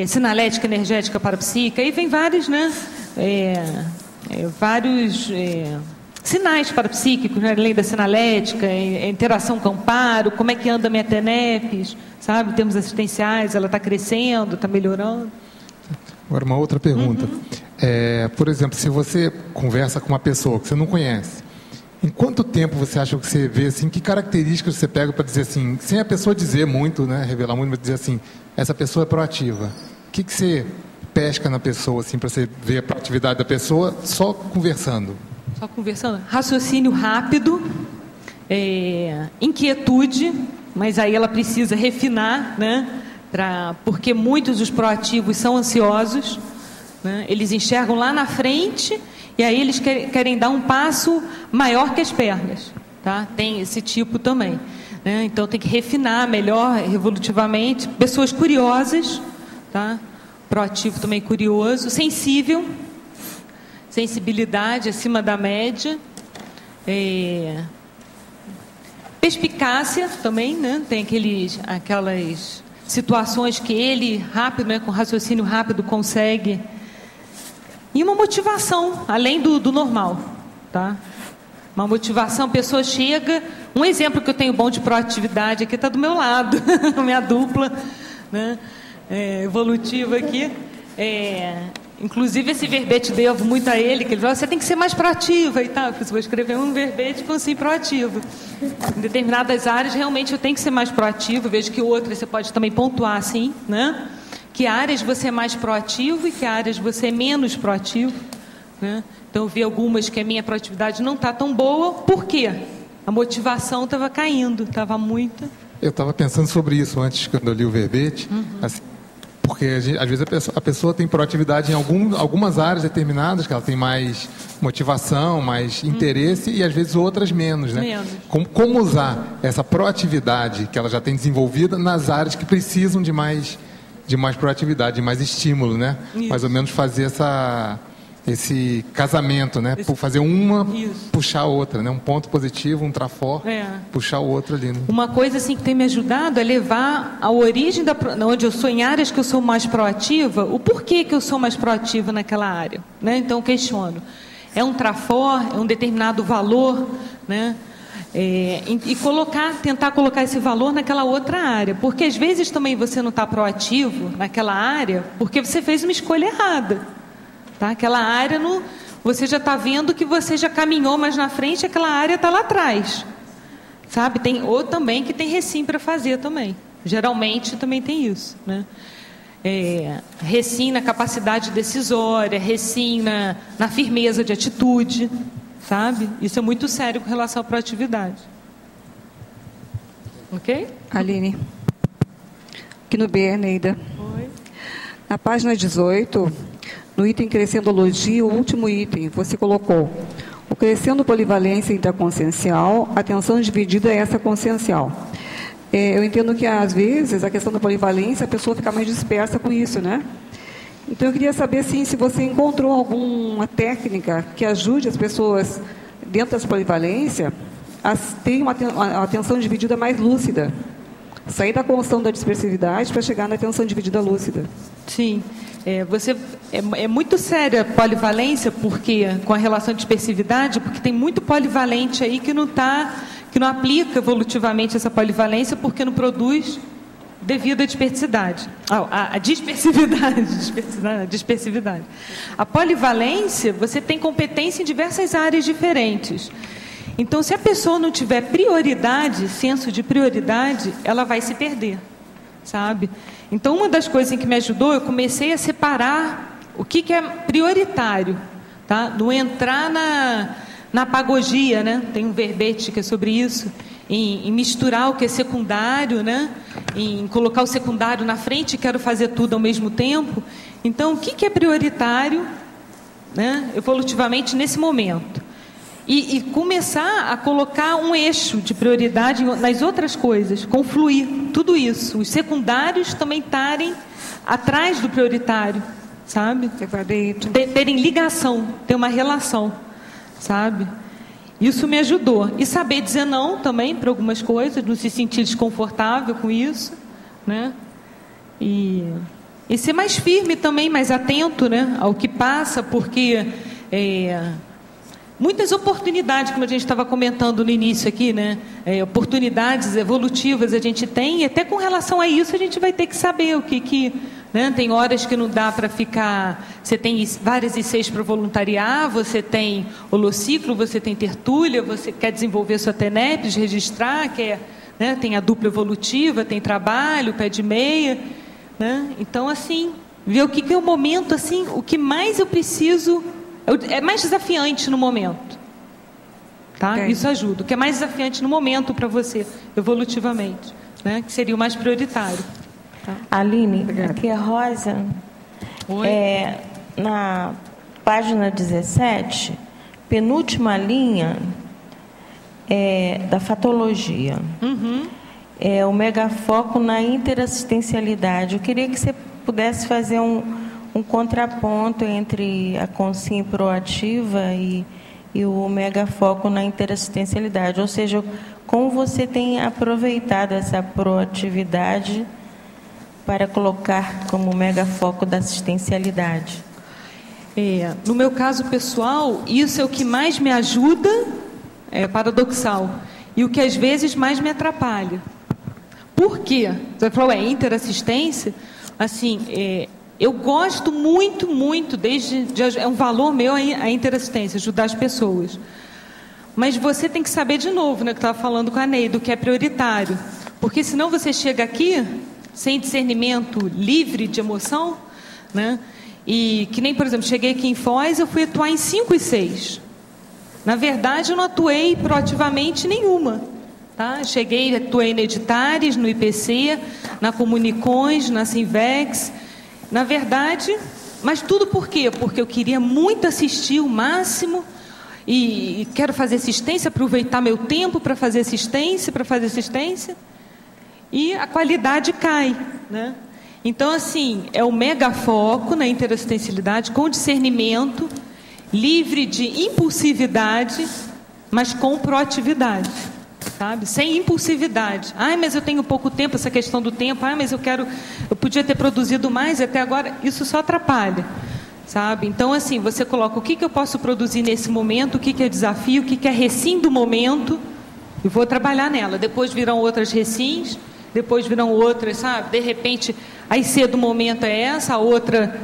C: sinalética, energética, parapsíquica. Aí vem vários, né? Vários sinais parapsíquicos, né? Além da sinalética, interação com o amparo, como é que anda a minha TENEPS, sabe? Em termos assistenciais, ela está crescendo, está melhorando.
H: Agora, uma outra pergunta. Por exemplo, se você conversa com uma pessoa que você não conhece, em quanto tempo você acha que você vê, assim, que características você pega para dizer assim, sem a pessoa dizer muito, né, revelar muito, mas dizer assim, essa pessoa é proativa? O que você pesca na pessoa, assim, para você ver a proatividade da pessoa só conversando?
C: Só conversando? Raciocínio rápido, inquietude, mas aí ela precisa refinar, né, porque muitos dos proativos são ansiosos, né, eles enxergam lá na frente. E aí eles querem dar um passo maior que as pernas, tá? Tem esse tipo também, né? Então tem que refinar melhor, evolutivamente. Pessoas curiosas, tá? Proativo também curioso, sensível, sensibilidade acima da média, perspicácia também, né? Tem aquelas situações que ele rápido, né? Com raciocínio rápido consegue. E uma motivação, além do normal, tá? Uma motivação, a pessoa chega... Um exemplo que eu tenho bom de proatividade aqui está do meu lado, a minha dupla, né? Evolutiva aqui. Inclusive, esse verbete devo muito a ele, que ele falou, você tem que ser mais proativa e tal. Eu vou escrever um verbete com sim proativo. Em determinadas áreas, realmente, eu tenho que ser mais proativo. Vejo que outras você pode também pontuar assim, né? Que áreas você é mais proativo e que áreas você é menos proativo, né? Então, eu vi algumas que a minha proatividade não está tão boa. Por quê? A motivação estava caindo, estava muita.
H: Eu estava pensando sobre isso antes, quando eu li o verbete. Assim, porque, às vezes, a pessoa tem proatividade em algumas áreas determinadas, que ela tem mais motivação, mais interesse, e, às vezes, outras menos, né?
C: Menos.
H: Como usar essa proatividade que ela já tem desenvolvida nas áreas que precisam de mais proatividade, de mais estímulo, né?
C: Isso.
H: Mais ou menos fazer esse casamento, né? Fazer uma, puxar a outra, né? Um ponto positivo, um trafor, puxar o outro ali, né?
C: Uma coisa assim que tem me ajudado é levar a origem onde eu sou, em áreas que eu sou mais proativa, o porquê que eu sou mais proativa naquela área, né? Então eu questiono. É um trafor, é um determinado valor, né? E tentar colocar esse valor naquela outra área, porque às vezes também você não está proativo naquela área porque você fez uma escolha errada. Tá? Aquela área, você já está vendo que você já caminhou mais na frente, aquela área está lá atrás. Sabe? Ou também que tem recim para fazer também. Geralmente também tem isso. Né? Recim na capacidade decisória, recim na firmeza de atitude. Sabe? Isso é muito sério com relação à proatividade. Ok?
I: Aline. Aqui no B, Neida.
C: Oi.
I: Na página 18... No item Crescendologia, o último item, você colocou o crescendo polivalência intraconsciencial, atenção dividida é essa consciencial. Eu entendo que, às vezes, a questão da polivalência, a pessoa fica mais dispersa com isso, né? Então, eu queria saber, assim, se você encontrou alguma técnica que ajude as pessoas, dentro dessa polivalência, a ter uma atenção dividida mais lúcida. Sair da condição da dispersividade para chegar na atenção dividida lúcida.
C: Sim. É muito séria a polivalência, porque com a relação de dispersividade, porque tem muito polivalente aí que não aplica evolutivamente essa polivalência, porque não produz devido à dispersividade. A dispersividade. A polivalência, você tem competência em diversas áreas diferentes. Então, se a pessoa não tiver prioridade, senso de prioridade, ela vai se perder, sabe? Então, uma das coisas que me ajudou, eu comecei a separar o que é prioritário, tá? Não entrar na apagogia, né? Tem um verbete que é sobre isso, em misturar o que é secundário, né? Em colocar o secundário na frente e quero fazer tudo ao mesmo tempo. Então, o que é prioritário, né? Evolutivamente nesse momento? E começar a colocar um eixo de prioridade nas outras coisas, confluir tudo isso. Os secundários também estarem atrás do prioritário, sabe? Terem ligação, ter uma relação, sabe? Isso me ajudou. E saber dizer não também para algumas coisas, não se sentir desconfortável com isso, né? E ser mais firme também, mais atento, né, ao que passa, porque... muitas oportunidades, como a gente estava comentando no início aqui, né? Oportunidades evolutivas a gente tem, e até com relação a isso a gente vai ter que saber o que né? Tem horas que não dá para ficar... Você tem várias ICs para voluntariar, você tem holociclo, você tem tertúlia, você quer desenvolver sua TENEPS, registrar, né? Tem a dupla evolutiva, tem trabalho, pé de meia, né? Então, assim, ver o que é o momento, assim, o que mais eu preciso... É mais desafiante no momento, tá? Okay. Isso ajuda. O que é mais desafiante no momento para você, evolutivamente, né? Que seria o mais prioritário. Tá?
J: Aline, aqui é Rosa.
C: Oi.
J: Na página 17, penúltima linha da fatologia. É o megafoco na interassistencialidade. Eu queria que você pudesse fazer um contraponto entre a consciência proativa e o megafoco na interassistencialidade. Ou seja, como você tem aproveitado essa proatividade para colocar como megafoco da assistencialidade?
C: No meu caso pessoal, isso é o que mais me ajuda, é paradoxal, e o que às vezes mais me atrapalha. Por quê? Você falou, interassistência, assim... eu gosto muito, é um valor meu a interassistência, ajudar as pessoas. Mas você tem que saber de novo, né, que eu estava falando com a Neida, o que é prioritário. Porque senão você chega aqui sem discernimento livre de emoção, né? E que nem, por exemplo, cheguei aqui em Foz, eu fui atuar em 5 e 6. Na verdade, eu não atuei proativamente nenhuma. Tá? Cheguei, atuei na Editares, no IPC, na Comunicões, na Sinvex. Na verdade, mas tudo por quê? Porque eu queria muito assistir o máximo e quero fazer assistência, aproveitar meu tempo para fazer assistência, e a qualidade cai, né? Então, assim, é o mega foco na interassistencialidade, com discernimento, livre de impulsividade, mas com proatividade, sabe? Sem impulsividade. Ai, mas eu tenho pouco tempo, essa questão do tempo. Ai, mas eu podia ter produzido mais, e até agora isso só atrapalha, sabe? Então, assim, você coloca o que eu posso produzir nesse momento, o que é desafio, o que é recim do momento, e vou trabalhar nela. Depois virão outras recins, depois virão outras, sabe? De repente, a IC do momento é essa, a outra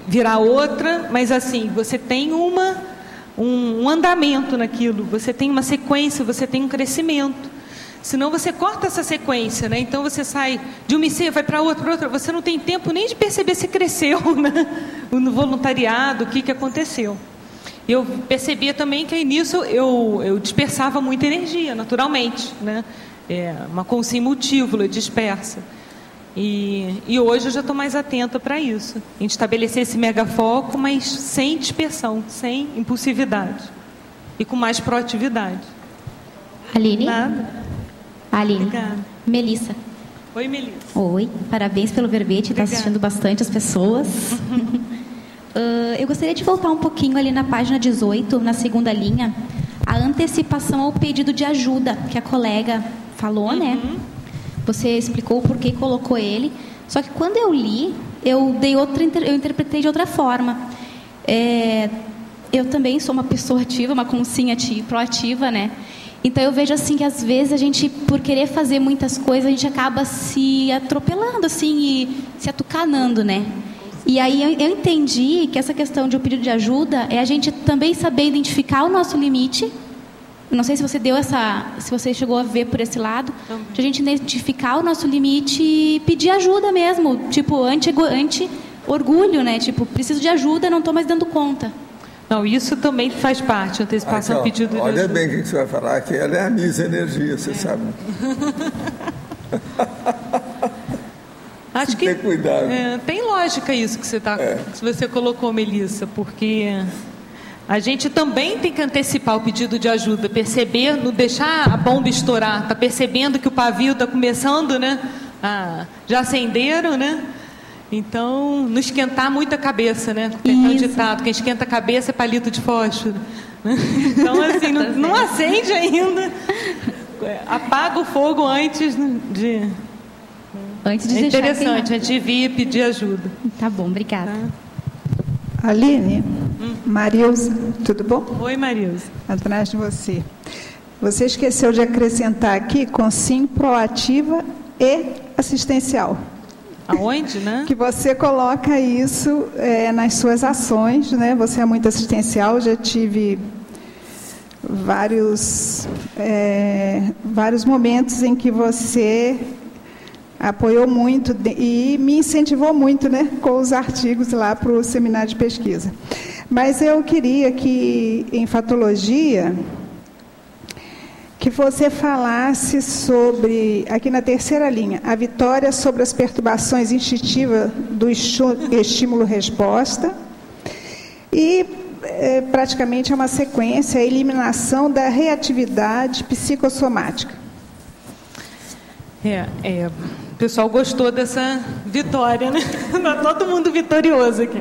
C: virá outra, mas assim, você tem um andamento naquilo, você tem uma sequência, você tem um crescimento. Senão você corta essa sequência, né? Então você sai de uma IC, vai para outra, você não tem tempo nem de perceber se cresceu, né? No voluntariado, o que aconteceu. Eu percebia também que aí nisso eu dispersava muita energia, naturalmente, né? Uma consciência multívola, dispersa. E hoje eu já estou mais atenta para isso, em estabelecer esse megafoco, mas sem dispersão, sem impulsividade e com mais proatividade.
K: Aline?
C: Nada.
K: Aline.
C: Obrigada.
K: Melissa.
C: Oi, Melissa.
K: Oi, parabéns pelo verbete, está assistindo bastante as pessoas. Eu gostaria de voltar um pouquinho ali na página 18, na segunda linha, a antecipação ao pedido de ajuda, que a colega falou, né? Você explicou por que colocou ele. Só que quando eu li, eu interpretei de outra forma. Eu também sou uma pessoa ativa, uma consciência proativa, né? Então eu vejo assim que às vezes a gente, por querer fazer muitas coisas, a gente acaba se atropelando assim e se atucanando, né? E aí eu entendi que essa questão de um pedido de ajuda é a gente também saber identificar o nosso limite. Não sei se você se você chegou a ver por esse lado, de a gente identificar o nosso limite e pedir ajuda mesmo, tipo anti-orgulho, né? Tipo, preciso de ajuda, não estou mais dando conta.
C: Não, isso também faz parte, antecipação, pedido de ajuda.
B: Olha bem o que você vai falar, que ela é a Miss Energia, você sabe.
C: Acho que
B: tem cuidado.
C: Tem lógica isso que você colocou, Melissa, porque a gente também tem que antecipar o pedido de ajuda, perceber, não deixar a bomba estourar, está percebendo que o pavio está começando, né? Já acenderam, né? Então, não esquentar muito a cabeça, né? Tem um ditado, quem esquenta a cabeça é palito de fósforo. Então, assim, não acende ainda. Apaga o fogo antes de...
K: Antes de deixar
C: interessante, a gente vir pedir ajuda.
K: Tá bom, obrigada.
L: Aline, Marilza, tudo bom?
C: Oi, Marilza.
L: Atrás de você. Você esqueceu de acrescentar aqui consciência proativa e assistencial.
C: Aonde, né?
L: Que você coloca isso nas suas ações, né? Você é muito assistencial, já tive vários momentos em que você apoiou muito e me incentivou muito, né, com os artigos lá para o seminário de pesquisa. Mas eu queria que, em fatologia, que você falasse sobre, aqui na terceira linha, a vitória sobre as perturbações instintivas do estímulo-resposta e, praticamente, é uma sequência, a eliminação da reatividade psicossomática.
C: O pessoal gostou dessa vitória, né? Todo mundo vitorioso aqui.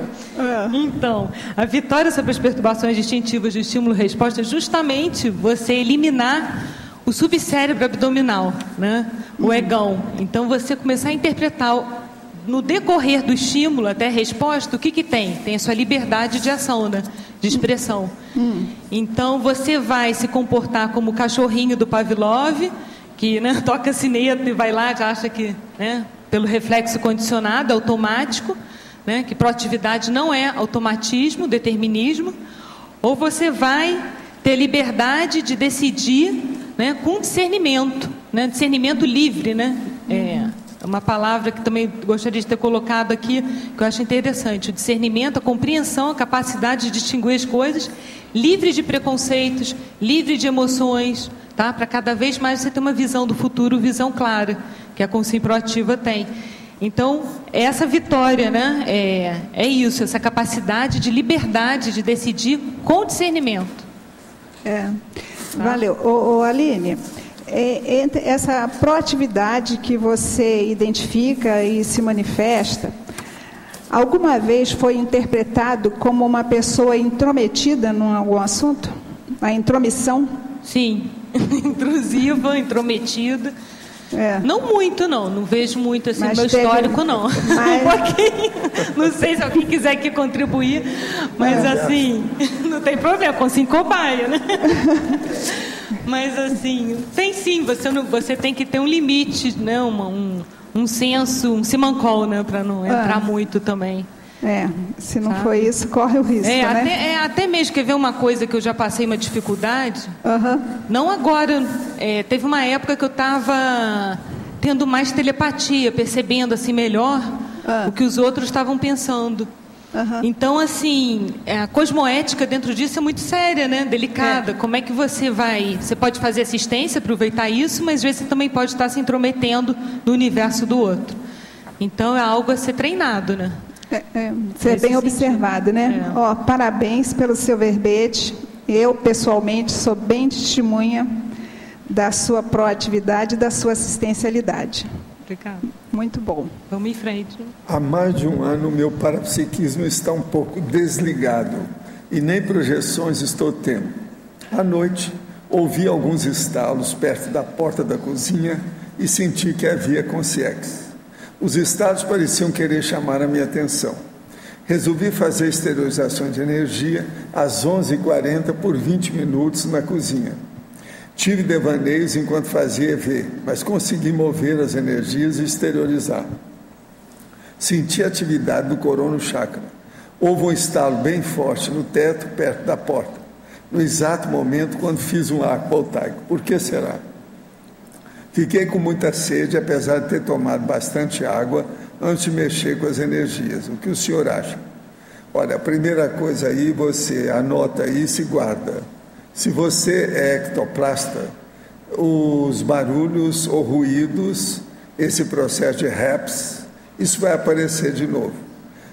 C: Então, a vitória sobre as perturbações instintivas do estímulo-resposta é justamente você eliminar o subcérebro abdominal, né? O egão. Então, você começar a interpretar no decorrer do estímulo até a resposta, o que tem? Tem a sua liberdade de ação, né? De expressão. Então, você vai se comportar como o cachorrinho do Pavlov, que, né, toca a sineta e vai lá, já acha que, né, pelo reflexo condicionado, automático, né, que proatividade não é automatismo, determinismo, ou você vai ter liberdade de decidir, né, com discernimento, né, discernimento livre, né? É uma palavra que também gostaria de ter colocado aqui, que eu acho interessante. O discernimento, a compreensão, a capacidade de distinguir as coisas, livre de preconceitos, livre de emoções, tá? Para cada vez mais você ter uma visão do futuro, visão clara, que a consciência proativa tem. Então, essa vitória, né, é isso, essa capacidade de liberdade de decidir com discernimento.
L: Valeu. Aline, essa proatividade que você identifica e se manifesta, alguma vez foi interpretado como uma pessoa intrometida em algum assunto? A intromissão?
C: Sim, intrusiva, intrometida. Não muito, não vejo muito assim no meu histórico, não. Um pouquinho. Não sei se alguém quiser aqui contribuir, mas assim, não tem problema, consigo cobaia, né? Mas assim, tem sim, você tem que ter um limite, né? Um senso, um simancol, né? Para não entrar muito também.
L: Se não for isso, corre o risco, né?
C: Até mesmo, quer ver uma coisa que eu já passei uma dificuldade? Não agora, teve uma época que eu estava tendo mais telepatia, percebendo assim melhor o que os outros estavam pensando. Então, assim, a cosmoética dentro disso é muito séria, né? Delicada. Como é que você vai... Você pode fazer assistência, aproveitar isso, mas às vezes você também pode estar se intrometendo no universo do outro. Então, é algo a ser treinado, né?
L: Você é bem observado, né? Parabéns pelo seu verbete. Eu, pessoalmente, sou bem testemunha da sua proatividade e da sua assistencialidade.
C: Obrigada.
L: Muito bom.
C: Vamos em frente.
B: Há mais de um ano, meu parapsiquismo está um pouco desligado e nem projeções estou tendo. À noite, ouvi alguns estalos perto da porta da cozinha e senti que havia consciência. Os estados pareciam querer chamar a minha atenção. Resolvi fazer exteriorização de energia às 11h40 por 20 minutos na cozinha. Tive devaneios enquanto fazia EV, mas consegui mover as energias e exteriorizar. Senti a atividade do corono chakra. Houve um estalo bem forte no teto, perto da porta, no exato momento quando fiz um arco voltaico. Por que será? Fiquei com muita sede, apesar de ter tomado bastante água antes de mexer com as energias. O que o senhor acha? Olha, a primeira coisa aí, você anota isso e guarda. Se você é ectoplasta, os barulhos ou ruídos, esse processo de REPS, isso vai aparecer de novo.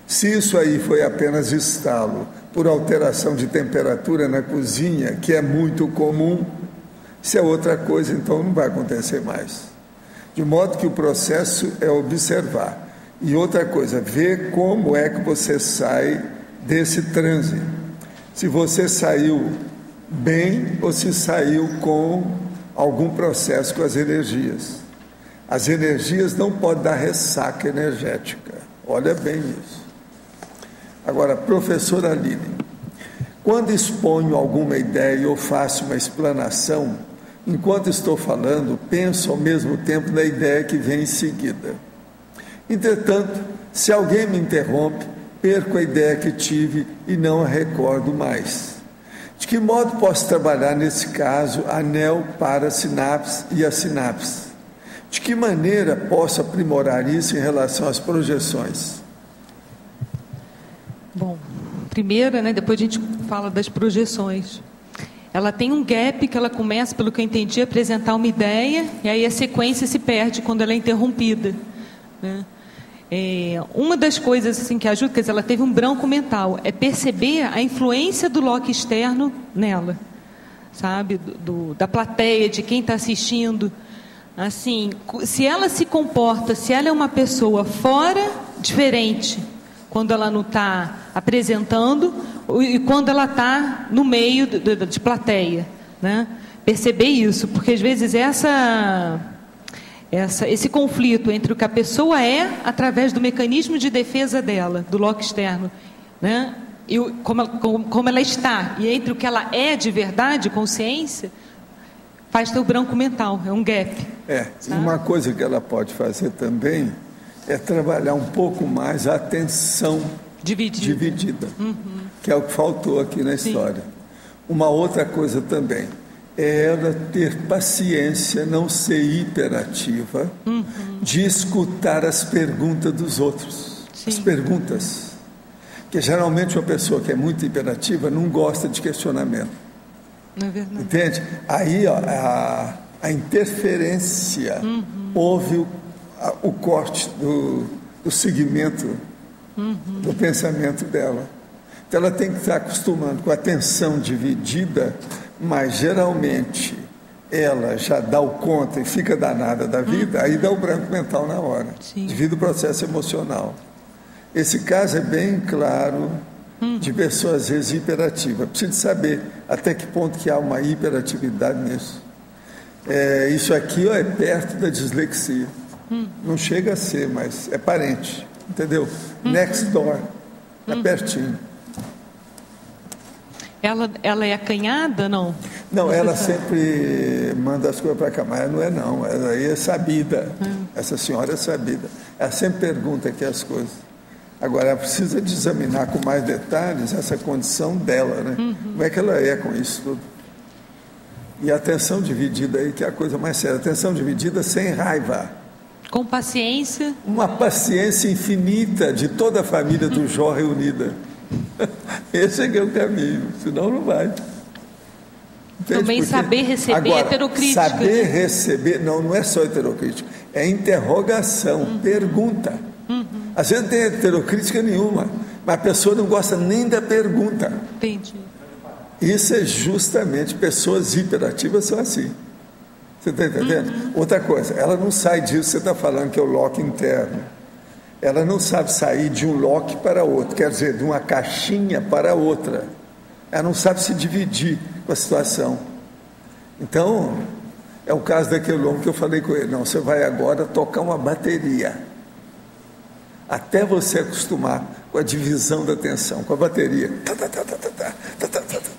B: Se isso aí foi apenas estalo por alteração de temperatura na cozinha, que é muito comum, se é outra coisa, então não vai acontecer mais. De modo que o processo é observar. E outra coisa, ver como é que você sai desse transe. Se você saiu bem ou se saiu com algum processo com as energias. As energias não podem dar ressaca energética. Olha bem isso. Agora, professora Aline, quando exponho alguma ideia ou faço uma explanação, enquanto estou falando, penso ao mesmo tempo na ideia que vem em seguida. Entretanto, se alguém me interrompe, perco a ideia que tive e não a recordo mais. De que modo posso trabalhar, nesse caso, a neoparassinapse e a sinapse? De que maneira posso aprimorar isso em relação às projeções?
C: Bom, primeiro, né, depois a gente fala das projeções. Ela tem um gap que ela começa, pelo que eu entendi, a apresentar uma ideia, e aí a sequência se perde quando ela é interrompida, né? Uma das coisas assim, que ajuda, quer dizer, ela teve um branco mental, é perceber a influência do Loki externo nela, sabe? Da plateia, de quem está assistindo. Assim, se ela se comporta, se ela é uma pessoa fora, diferente, quando ela não está apresentando e quando ela está no meio de plateia, né? Perceber isso, porque às vezes esse conflito entre o que a pessoa é através do mecanismo de defesa dela, do Loki externo, né? E como ela está, e entre o que ela é de verdade, consciência, faz ter o branco mental, é um gap.
B: E uma coisa que ela pode fazer também é trabalhar um pouco mais a atenção dividida, que é o que faltou aqui na história. Uma outra coisa também é ela ter paciência, não ser hiperativa, de escutar as perguntas dos outros. As perguntas. Porque geralmente uma pessoa que é muito hiperativa não gosta de questionamento.
C: Não é verdade.
B: Entende? Aí ó, a interferência, houve o corte do segmento do pensamento dela. Então ela tem que estar acostumando com a atenção dividida, mas geralmente ela já dá o conta e fica danada da vida, aí dá o branco mental na hora, devido ao processo emocional. Esse caso é bem claro de pessoa às vezes hiperativa. Preciso saber até que ponto que há uma hiperatividade nisso. Isso aqui ó, é perto da dislexia. Não chega a ser, mas é parente, entendeu? Next door, é pertinho.
C: Ela é acanhada, não?
B: Não, ela sempre manda as coisas para cá, mas não é não, ela aí é sabida. Essa senhora é sabida. Ela sempre pergunta aqui as coisas. Agora, ela precisa de examinar com mais detalhes essa condição dela, né? Como é que ela é com isso tudo. E a atenção dividida aí, que é a coisa mais séria. Atenção dividida sem raiva.
C: Com paciência.
B: Uma paciência infinita de toda a família do Jó reunida. Esse é o caminho, senão não vai. Entende?
C: Também porque saber receber agora, heterocrítica.
B: Saber receber, não é só heterocrítica, é interrogação, pergunta. Às vezes não tem heterocrítica nenhuma, mas a pessoa não gosta nem da pergunta.
C: Entendi.
B: Isso é justamente, pessoas hiperativas são assim. Você está entendendo? Outra coisa, ela não sai disso, você está falando que é o lock interno. Ela não sabe sair de um lock para outro, quer dizer, de uma caixinha para outra. Ela não sabe se dividir com a situação. Então, é o caso daquele homem que eu falei com ele. Não, você vai agora tocar uma bateria. Até você acostumar com a divisão da atenção, com a bateria.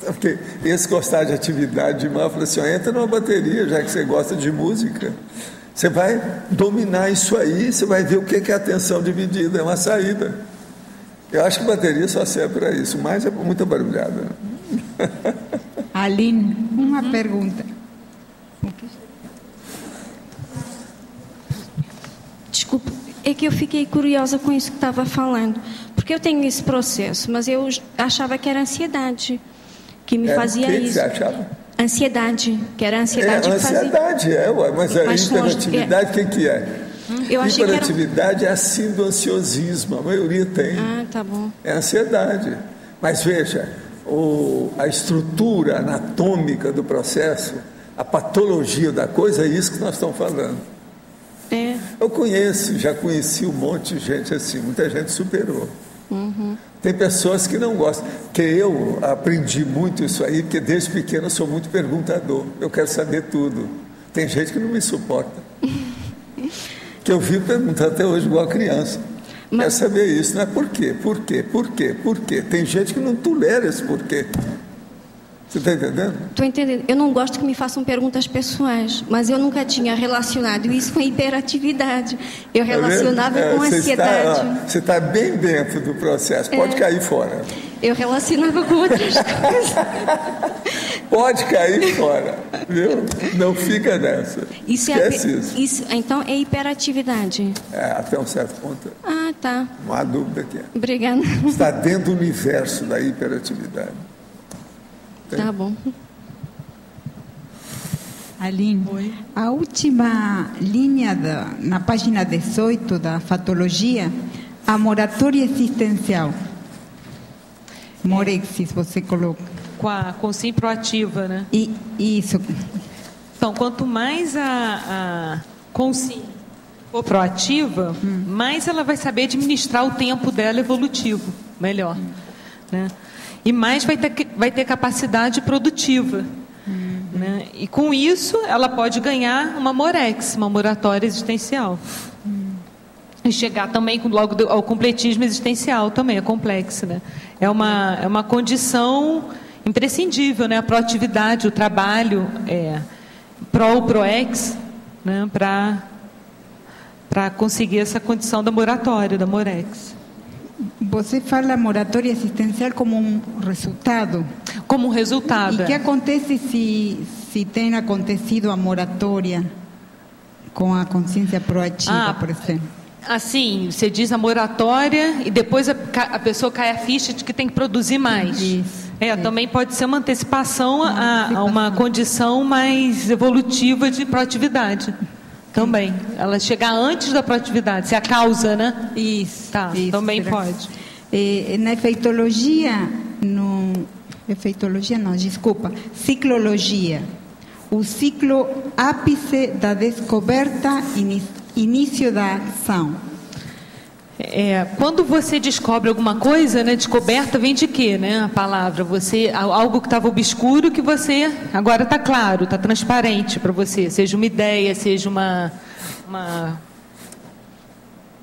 B: Porque esse gostar de atividade demais, eu falei assim, entra numa bateria, já que você gosta de música. Você vai dominar isso aí, você vai ver o que é atenção dividida, é uma saída. Eu acho que bateria só serve para isso, mas é muita barulhada.
D: Aline, uma pergunta.
M: Desculpe, é que eu fiquei curiosa com isso que estava falando, porque eu tenho esse processo, mas eu achava que era ansiedade que me fazia isso. O que você achava? Ansiedade, que era a ansiedade que fazia.
B: Ansiedade, mas a hiperatividade, o que é? Hiperatividade é assim do ansiosismo, a maioria tem.
M: Ah, tá bom.
B: É ansiedade. Mas veja, a estrutura anatômica do processo, a patologia da coisa, é isso que nós estamos falando. Eu já conheci um monte de gente assim, muita gente superou. Tem pessoas que não gostam, que eu aprendi muito isso aí, porque desde pequeno eu sou muito perguntador, eu quero saber tudo. Tem gente que não me suporta, que eu vivo perguntando até hoje igual criança. Quero saber isso, não é por quê? Por quê? Por quê? Por quê? Tem gente que não tolera esse porquê. Você está entendendo?
M: Estou entendendo. Eu não gosto que me façam perguntas pessoais, mas eu nunca tinha relacionado isso com hiperatividade. Eu relacionava com ansiedade.
B: Você está bem dentro do processo, pode cair fora.
M: Eu relacionava com outras coisas.
B: Pode cair fora, viu? Não fica nessa. Esquece
M: isso. Então é hiperatividade.
B: Até um certo ponto.
M: Ah, tá.
B: Não há dúvida que é.
M: Obrigada.
B: Está dentro do universo da hiperatividade.
M: Tá bom.
D: Aline, a última linha na página 18 da fatologia, a moratória existencial. Morexis, você coloca.
C: Com a consciência proativa, né?
D: Isso.
C: Então, quanto mais a consciência for proativa, mais ela vai saber administrar o tempo dela evolutivo, melhor. Né? E mais vai ter capacidade produtiva. Né? E com isso, ela pode ganhar uma morex, uma moratória existencial. E chegar também logo ao completismo existencial também, é complexo. Né? É uma condição imprescindível, né? A proatividade, o trabalho, pro-ex, né? Para para conseguir essa condição da moratória, da Morex.
D: Você fala moratória assistencial como um resultado?
C: Como um resultado.
D: E o que acontece se tem acontecido a moratória com a consciência proativa, por exemplo?
C: Assim, você diz a moratória e depois a pessoa cai a ficha de que tem que produzir mais. Isso. Também pode ser uma antecipação a uma condição mais evolutiva de proatividade. Também. Ela chegar antes da proatividade, se a causa, né?
D: Isso.
C: Tá, isso, também pode.
D: Na ciclologia. O ciclo ápice da descoberta, início da ação.
C: Quando você descobre alguma coisa, né, descoberta vem de quê, né, a palavra? Algo que estava obscuro que você agora está claro, está transparente para você, seja uma ideia, seja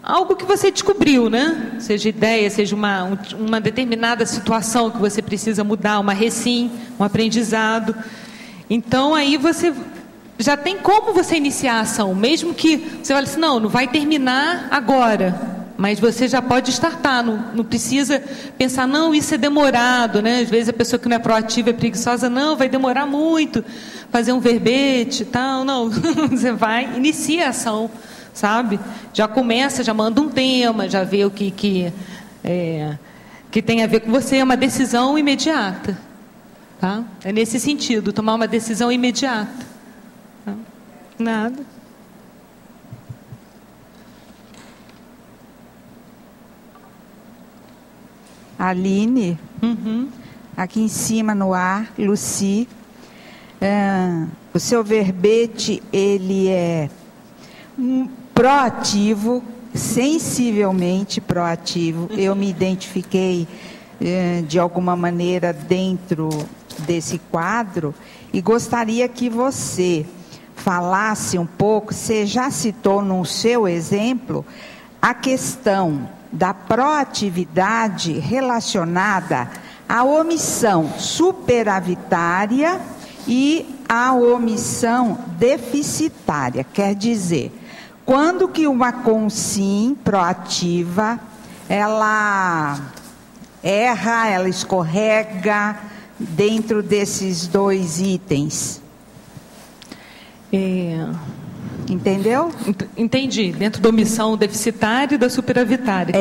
C: algo que você descobriu, né? Seja ideia, seja uma determinada situação que você precisa mudar, uma recém, um aprendizado. Então aí você já tem como você iniciar a ação, mesmo que você fale assim, não vai terminar agora. Mas você já pode startar, não precisa pensar, não, isso é demorado, né? Às vezes a pessoa que não é proativa, é preguiçosa, não, vai demorar muito, fazer um verbete e tal, não. Você vai, inicia a ação, sabe? Já começa, já manda um tema, já vê o que tem a ver com você, é uma decisão imediata, tá? É nesse sentido, tomar uma decisão imediata. Tá? Nada.
N: Aline, aqui em cima no ar, Luci, o seu verbete, ele é proativo, sensivelmente proativo. Eu me identifiquei de alguma maneira dentro desse quadro e gostaria que você falasse um pouco, você já citou no seu exemplo, a questão da proatividade relacionada à omissão superavitária e à omissão deficitária. Quer dizer, quando que uma consim proativa, ela erra, ela escorrega dentro desses dois itens? Entendeu?
C: Entendi. Dentro da omissão deficitária e da superavitária.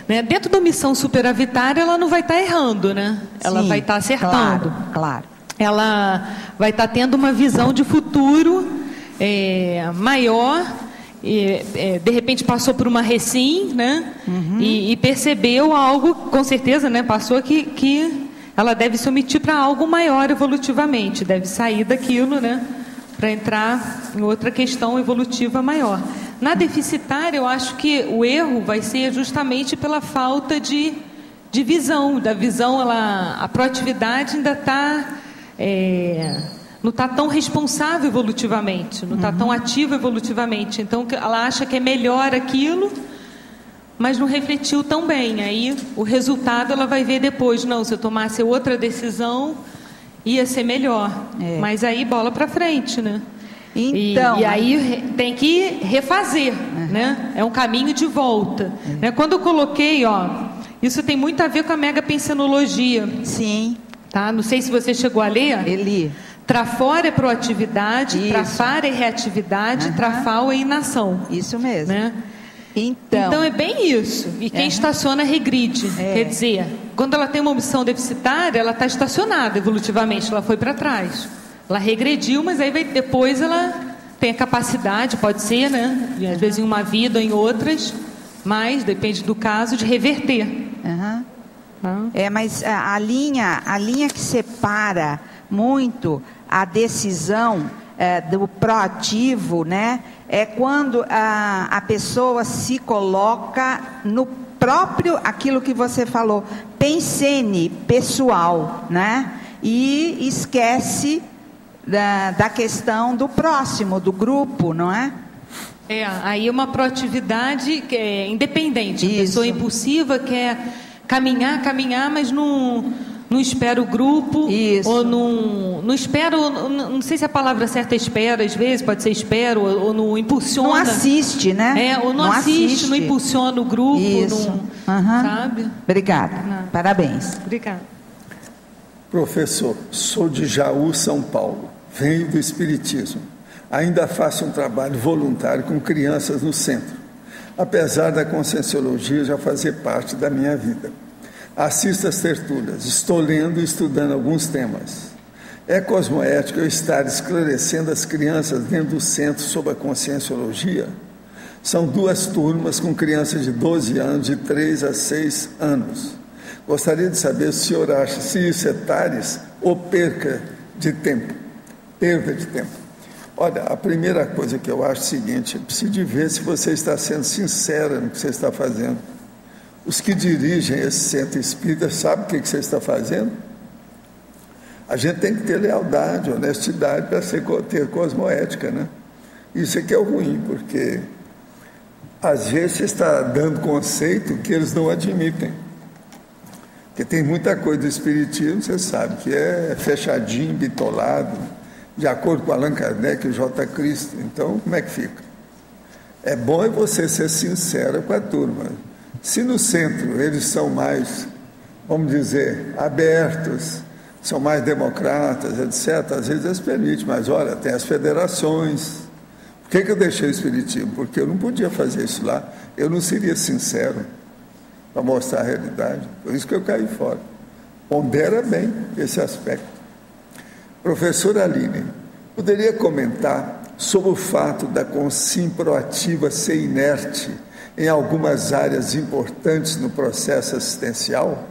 C: Né? Dentro da omissão superavitária, ela não vai estar errando, né? Ela vai estar acertando.
N: Claro.
C: Ela vai estar tendo uma visão de futuro maior. De repente passou por uma recém, né? E percebeu algo, com certeza, né? Passou que ela deve se omitir para algo maior evolutivamente. Deve sair daquilo, né? Para entrar em outra questão evolutiva maior. Na deficitária, eu acho que o erro vai ser justamente pela falta de visão. Da visão, a proatividade ainda não está tão responsável evolutivamente, não está tão ativa evolutivamente. Então, ela acha que é melhor aquilo, mas não refletiu tão bem. Aí, o resultado ela vai ver depois. Não, se eu tomasse outra decisão, ia ser melhor. Mas aí, bola para frente, né?
N: Então,
C: e aí tem que refazer, né? É um caminho de volta. Né? Quando eu coloquei, isso tem muito a ver com a megapensenologia.
N: Sim.
C: Tá? Não sei se você chegou a ler.
N: Eli.
C: Trafora é proatividade, trafar é reatividade, trafal é inação.
N: Isso mesmo.
C: Né? Então é bem isso. E quem estaciona regride. Quer dizer, quando ela tem uma omissão deficitária, ela está estacionada evolutivamente, ela foi para trás. Ela regrediu, mas aí depois ela tem a capacidade, pode ser, né? Às vezes em uma vida ou em outras, mas depende do caso, de reverter.
N: Mas a linha que separa muito a decisão do proativo, né? É quando a pessoa se coloca no próprio, aquilo que você falou, pensene pessoal, né? E esquece da questão do próximo, do grupo, não é?
C: Aí é uma proatividade que é independente. A pessoa impulsiva quer caminhar, mas não não espera o grupo,
N: isso,
C: ou não espera, não sei se a palavra certa é espera, às vezes pode ser espera, ou não impulsiona.
N: Não assiste, né?
C: Ou não assiste, não impulsiona o grupo.
N: Isso.
C: Sabe?
N: Obrigada. Parabéns.
C: Obrigada.
B: Professor, sou de Jaú, São Paulo. Venho do Espiritismo. Ainda faço um trabalho voluntário com crianças no centro. Apesar da Conscienciologia já fazer parte da minha vida. Assisto às tertúlias. Estou lendo e estudando alguns temas. É cosmoético eu estar esclarecendo as crianças dentro do centro sobre a Conscienciologia? São 2 turmas com crianças de 12 anos, de 3 a 6 anos. Gostaria de saber se o senhor acha se isso é TARES ou perda de tempo. Olha, a primeira coisa que eu acho é o seguinte: eu preciso de ver se você está sendo sincera no que você está fazendo. Os que dirigem esse centro espírita sabem o que você está fazendo? A gente tem que ter lealdade, honestidade para ter cosmoética, né? Isso aqui é o ruim, porque às vezes você está dando conceito que eles não admitem. Porque tem muita coisa do espiritismo, você sabe, que é fechadinho, bitolado, de acordo com Allan Kardec e o J. Cristo. Então, como é que fica? É bom você ser sincera com a turma. Se no centro eles são mais, vamos dizer, abertos, são mais democratas, etc., às vezes eles permitem, mas olha, tem as federações. Por que eu deixei o espiritismo? Porque eu não podia fazer isso lá, eu não seria sincero para mostrar a realidade. Por isso que eu caí fora. Pondera bem esse aspecto. Professora Aline, poderia comentar sobre o fato da consciência proativa ser inerte em algumas áreas importantes no processo assistencial?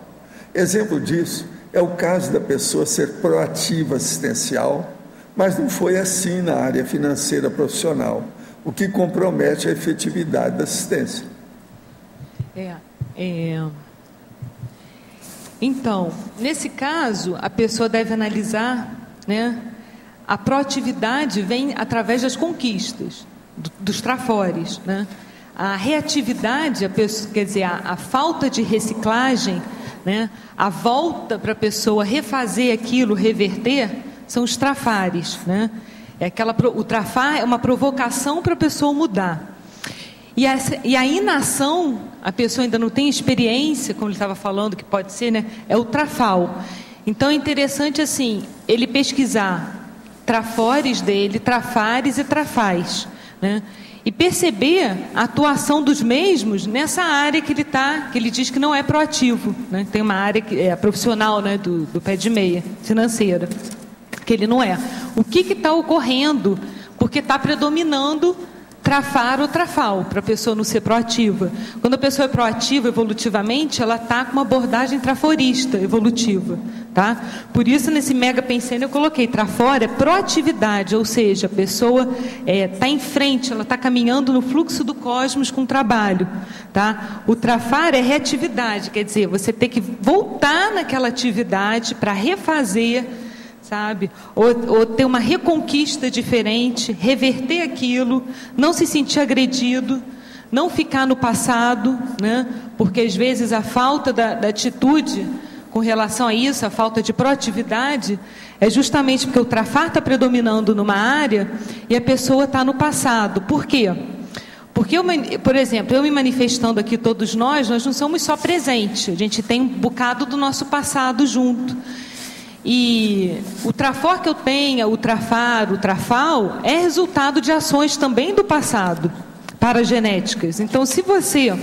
B: Exemplo disso é o caso da pessoa ser proativa assistencial, mas não foi assim na área financeira profissional, o que compromete a efetividade da assistência.
C: Então, nesse caso, a pessoa deve analisar, né? A proatividade vem através das conquistas, dos trafores, né? A reatividade, quer dizer, a falta de reciclagem, né? A volta para a pessoa refazer aquilo, reverter, são os trafares, né? O trafar é uma provocação para a pessoa mudar. E a inação, a pessoa ainda não tem experiência, como ele estava falando, que pode ser, né? É o trafal. Então é interessante assim, ele pesquisar trafores dele, trafares e trafais, né? E perceber a atuação dos mesmos nessa área que ele diz que não é proativo, né? Tem uma área que é profissional, né? do pé de meia, financeira, que ele não é. O que está ocorrendo? Porque está predominando trafar ou trafal, para a pessoa não ser proativa. Quando a pessoa é proativa evolutivamente, ela está com uma abordagem traforista evolutiva, tá? Por isso, nesse mega pensando, eu coloquei trafor é proatividade, ou seja, a pessoa está em frente, ela está caminhando no fluxo do cosmos com o trabalho, tá? O trafar é reatividade, quer dizer, você tem que voltar naquela atividade para refazer, sabe? Ou ter uma reconquista diferente, reverter aquilo, não se sentir agredido, não ficar no passado, né? Porque às vezes a falta da atitude com relação a isso, a falta de proatividade, é justamente porque o trafar está predominando numa área e a pessoa está no passado. Por quê? Porque, por exemplo, eu me manifestando aqui, todos nós não somos só presente, a gente tem um bocado do nosso passado junto. E o trafor que eu tenha, o trafar, o trafal, é resultado de ações também do passado, paragenéticas. Então, se você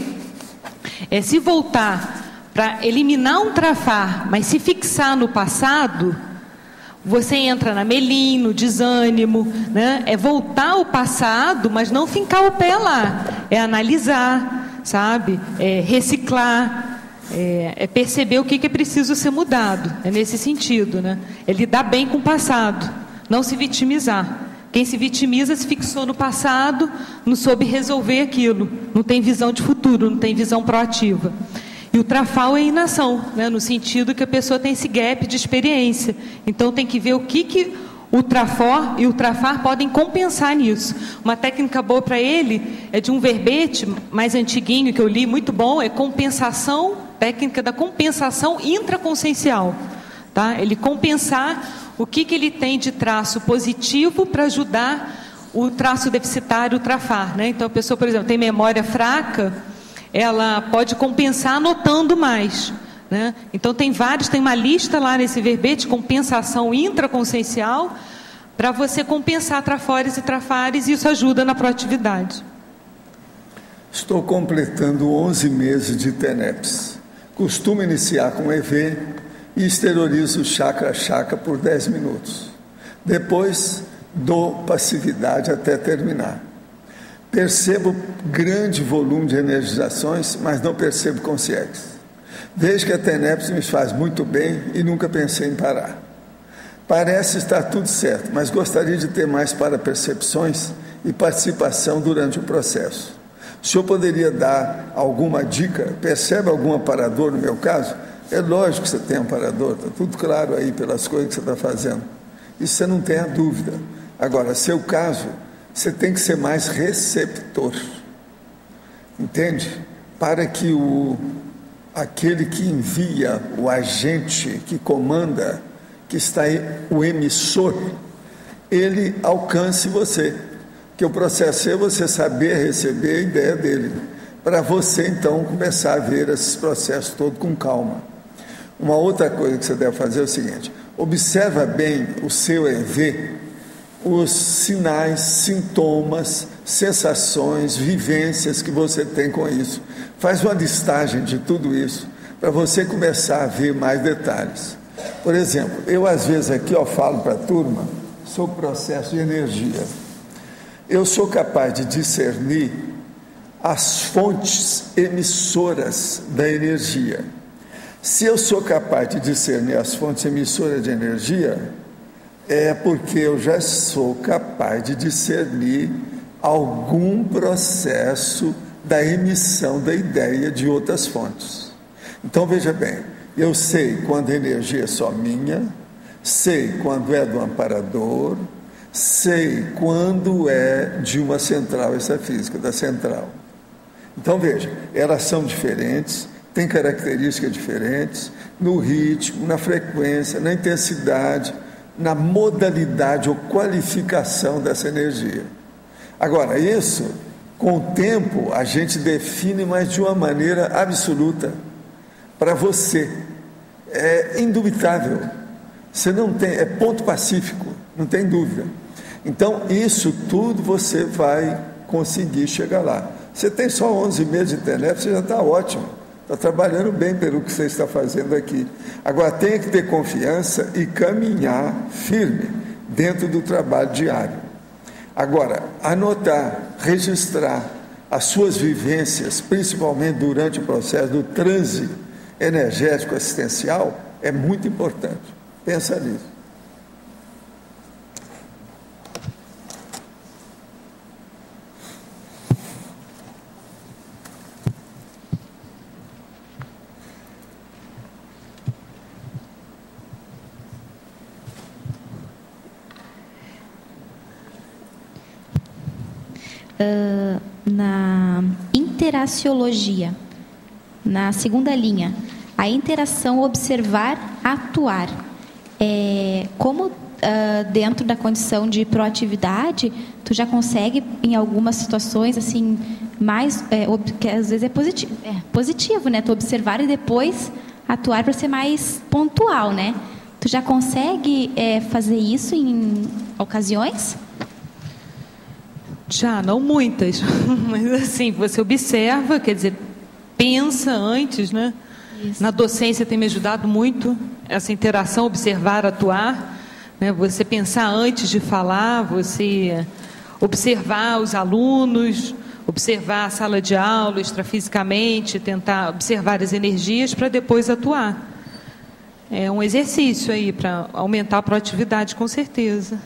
C: se voltar para eliminar um trafar, mas se fixar no passado, você entra na melim, no desânimo, né? É voltar ao passado, mas não fincar o pé lá. É analisar, sabe? É reciclar. É perceber o que é preciso ser mudado. É nesse sentido, né? É lidar bem com o passado, não se vitimizar. Quem se vitimiza se fixou no passado, não soube resolver aquilo, não tem visão de futuro, não tem visão proativa. E o trafal é inação, né? No sentido que a pessoa tem esse gap de experiência. Então tem que ver o que o trafor e o trafar podem compensar nisso. Uma técnica boa para ele é de um verbete mais antiguinho que eu li, muito bom, é compensação, técnica da compensação intraconsciencial. tá? Ele compensar o que ele tem de traço positivo para ajudar o traço deficitário, o trafar, né? Então, a pessoa, por exemplo, tem memória fraca, ela pode compensar anotando mais, né? Então, tem uma lista lá nesse verbete, compensação intraconsciencial, para você compensar trafores e trafares, e isso ajuda na proatividade.
B: Estou completando 11 meses de TENEPS. Costumo iniciar com EV e exteriorizo chakra por 10 minutos. Depois, dou passividade até terminar. Percebo grande volume de energizações, mas não percebo consciência. Vejo que a TENEPS me faz muito bem e nunca pensei em parar. Parece estar tudo certo, mas gostaria de ter mais parapercepções e participação durante o processo. O senhor poderia dar alguma dica? Percebe algum amparador no meu caso? É lógico que você tem amparador, está tudo claro aí pelas coisas que você está fazendo. Isso você não tem a dúvida. Agora, seu caso, você tem que ser mais receptor. Entende? Para que aquele que envia, o agente que comanda, que está aí, o emissor, ele alcance você. Que o processo é você saber receber a ideia dele, para você então começar a ver esses processos todos com calma. Uma outra coisa que você deve fazer é o seguinte: observa bem o seu EV, os sinais, sintomas, sensações, vivências que você tem com isso. Faz uma listagem de tudo isso, para você começar a ver mais detalhes. Por exemplo, eu às vezes aqui falo para a turma sobre o processo de energia. Eu sou capaz de discernir as fontes emissoras da energia. Se eu sou capaz de discernir as fontes emissoras de energia, é porque eu já sou capaz de discernir algum processo da emissão da ideia de outras fontes. Então, veja bem, eu sei quando a energia é só minha, sei quando é do amparador, sei quando é de uma central extrafísica, da central. Então, veja, elas são diferentes, têm características diferentes, no ritmo, na frequência, na intensidade, na modalidade ou qualificação dessa energia. Agora, isso, com o tempo, a gente define, mas de uma maneira absoluta. Para você, é indubitável. Você não tem, é ponto pacífico, não tem dúvida. Então, isso tudo você vai conseguir chegar lá. Você tem só 11 meses de TENEPS, você já está ótimo. Está trabalhando bem pelo que você está fazendo aqui. Agora, tem que ter confiança e caminhar firme dentro do trabalho diário. Agora, anotar, registrar as suas vivências, principalmente durante o processo do transe energético assistencial, é muito importante. Pensa nisso.
K: Na interaciologia, na segunda linha, a interação observar, atuar. Como dentro da condição de proatividade, tu já consegue, em algumas situações, assim, mais, que às vezes é positivo, né? Tu observar e depois atuar para ser mais pontual, né? Tu já consegue fazer isso em ocasiões?
C: Já, não muitas, mas assim, você observa, quer dizer, pensa antes, né? Isso. Na docência tem me ajudado muito essa interação, observar, atuar, né? Você pensar antes de falar, você observar os alunos, observar a sala de aula extrafisicamente, tentar observar as energias para depois atuar. É um exercício aí para aumentar a proatividade, com certeza.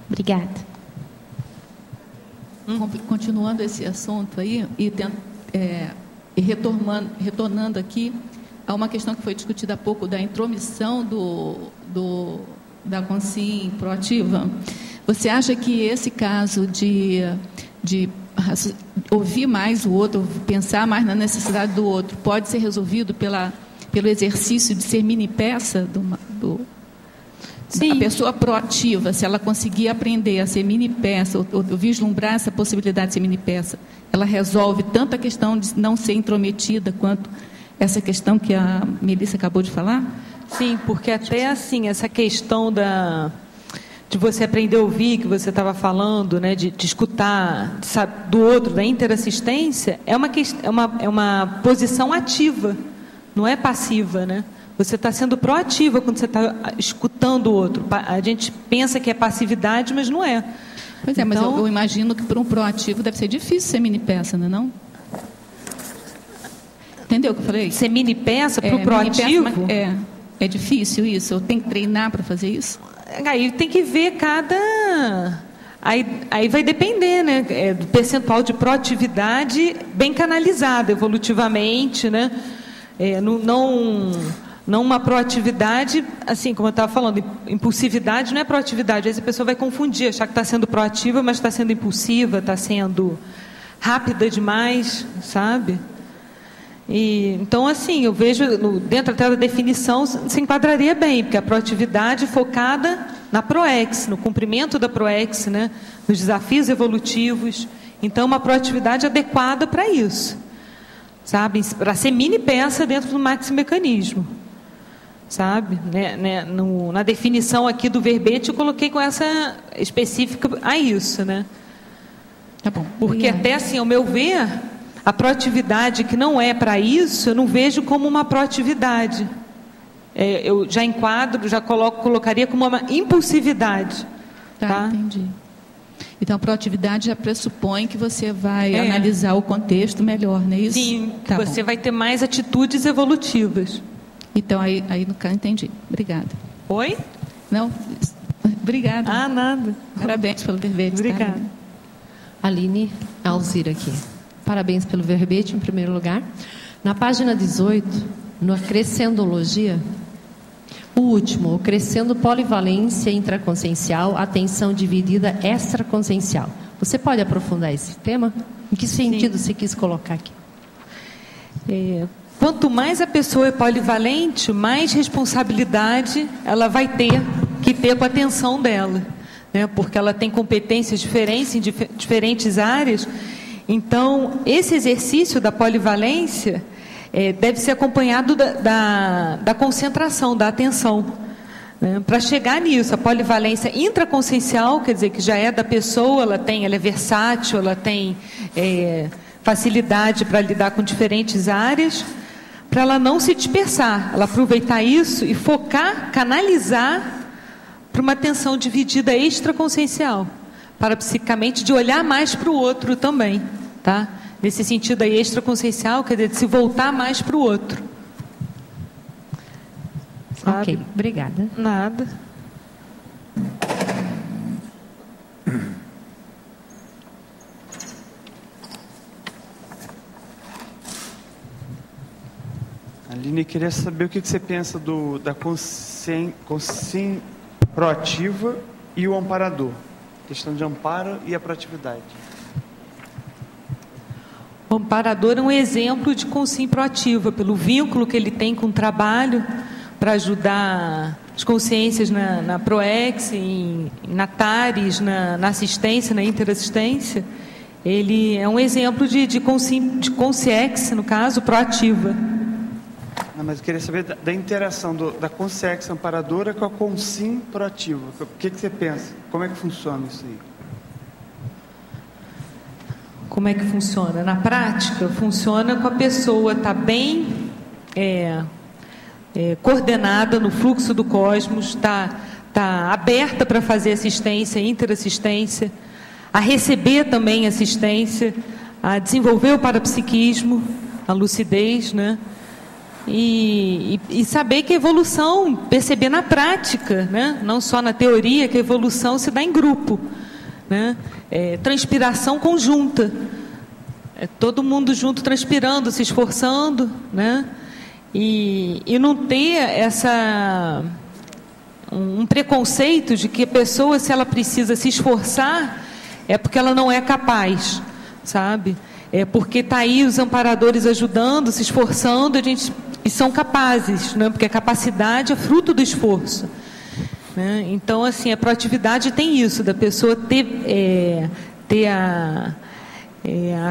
K: Obrigada.
F: Continuando esse assunto aí e retornando aqui a uma questão que foi discutida há pouco da intromissão da consciência proativa, você acha que esse caso de ouvir mais o outro, pensar mais na necessidade do outro, pode ser resolvido pelo exercício de ser mini peça a pessoa proativa, se ela conseguir aprender a ser mini peça, ou vislumbrar essa possibilidade de ser mini peça, ela resolve tanto a questão de não ser intrometida, quanto essa questão que a Melissa acabou de falar?
C: Sim, porque até assim, essa questão de você aprender a ouvir, que você estava falando, né, de escutar do outro, da interassistência, é uma posição ativa, não é passiva, né? Você está sendo proativa quando você está escutando o outro. A gente pensa que é passividade, mas não é.
F: Pois é, mas eu imagino que para um proativo deve ser difícil ser mini peça, não é não? Entendeu o que eu falei?
C: Ser mini peça para o proativo?
F: É difícil isso? Eu tenho que treinar para fazer isso?
C: Aí tem que ver Aí vai depender, né, do percentual de proatividade bem canalizada evolutivamente, né? Não uma proatividade, assim, como eu estava falando, impulsividade não é proatividade. Às vezes a pessoa vai confundir, achar que está sendo proativa, mas está sendo impulsiva, está sendo rápida demais, sabe? Então, assim, eu vejo, dentro até da definição, se enquadraria bem, porque a proatividade focada na PROEX, no cumprimento da PROEX, né, nos desafios evolutivos. Então, uma proatividade adequada para isso, sabe? Para ser mini peça dentro do maximecanismo, sabe? Na definição aqui do verbete, eu coloquei com essa específica a isso, né?
F: Tá bom.
C: Porque até assim, ao meu ver, a proatividade que não é para isso, eu não vejo como uma proatividade. Eu já enquadro, já colocaria como uma impulsividade.
F: Tá? Entendi. Então, a proatividade já pressupõe que você vai analisar o contexto melhor, não é isso?
C: Sim, que você vai ter mais atitudes evolutivas.
F: Então, aí no caso, entendi. Obrigada.
C: Oi?
F: Não, obrigada.
C: Ah, nada.
F: Parabéns pelo verbete.
C: Obrigada.
O: Aline Alzira aqui. Parabéns pelo verbete, em primeiro lugar. Na página 18, no Crescendologia, o último, o Crescendo Polivalência Intraconsciencial, Atenção Dividida Extraconsciencial. Você pode aprofundar esse tema? Em que sentido você quis colocar aqui?
C: Quanto mais a pessoa é polivalente, mais responsabilidade ela vai ter que ter com a atenção dela, né? Porque ela tem competências diferentes em diferentes áreas. Então, esse exercício da polivalência deve ser acompanhado da concentração, da atenção, né? Para chegar nisso, a polivalência intraconsciencial, quer dizer que já é da pessoa, ela é versátil, ela tem facilidade para lidar com diferentes áreas, para ela não se dispersar, ela aproveitar isso e focar, canalizar para uma atenção dividida extraconsciencial, parapsicamente, de olhar mais para o outro também, tá? Nesse sentido aí, extraconsciencial, quer dizer, de se voltar mais para o outro. Sabe?
O: Ok, obrigada.
C: Nada.
P: Aline, queria saber o que você pensa da consciência proativa e o amparador. Questão de amparo e a proatividade.
C: O amparador é um exemplo de consciência proativa, pelo vínculo que ele tem com o trabalho, para ajudar as consciências na PROEX, na TARES, na assistência, na interassistência. Ele é um exemplo de consciência, no caso, proativa.
P: Não, mas eu queria saber da interação da consciência amparadora com a consciência proativa. O que você pensa? Como é que funciona isso aí?
C: Como é que funciona? Na prática, funciona com a pessoa estar bem coordenada no fluxo do cosmos, tá aberta para fazer assistência, interassistência, a receber também assistência, a desenvolver o parapsiquismo, a lucidez, né? E saber que a evolução, perceber na prática, né? Não só na teoria, que a evolução se dá em grupo, né? Transpiração conjunta, todo mundo junto transpirando, se esforçando, né? E não ter um preconceito de que a pessoa, se ela precisa se esforçar, é porque ela não é capaz, sabe? É porque está aí os amparadores ajudando, se esforçando, a gente e são capazes, né? Porque a capacidade é fruto do esforço, né? Então, assim, a proatividade tem isso, da pessoa ter a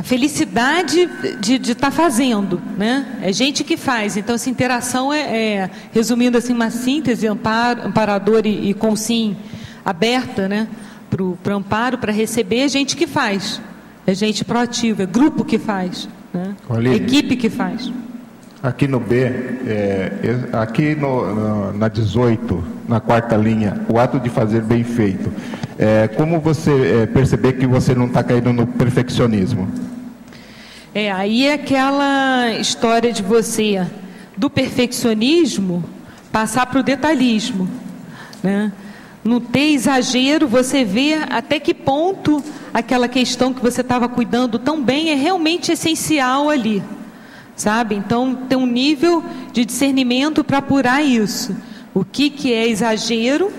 C: felicidade de estar fazendo, né? É gente que faz. Então, essa interação resumindo assim, uma síntese, amparador e consim aberta, né? Para amparo, para receber, é gente que faz. É gente proativa, é grupo que faz, né? É equipe que faz.
Q: Aqui no B, aqui na 18, na quarta linha, o ato de fazer bem feito. Como você perceber que você não está caindo no perfeccionismo?
C: Aí é aquela história de você, do perfeccionismo, passar para o detalhismo, né? No ter exagero, você vê até que ponto aquela questão que você estava cuidando tão bem é realmente essencial ali, sabe? Então, tem um nível de discernimento para apurar isso. O que é exagero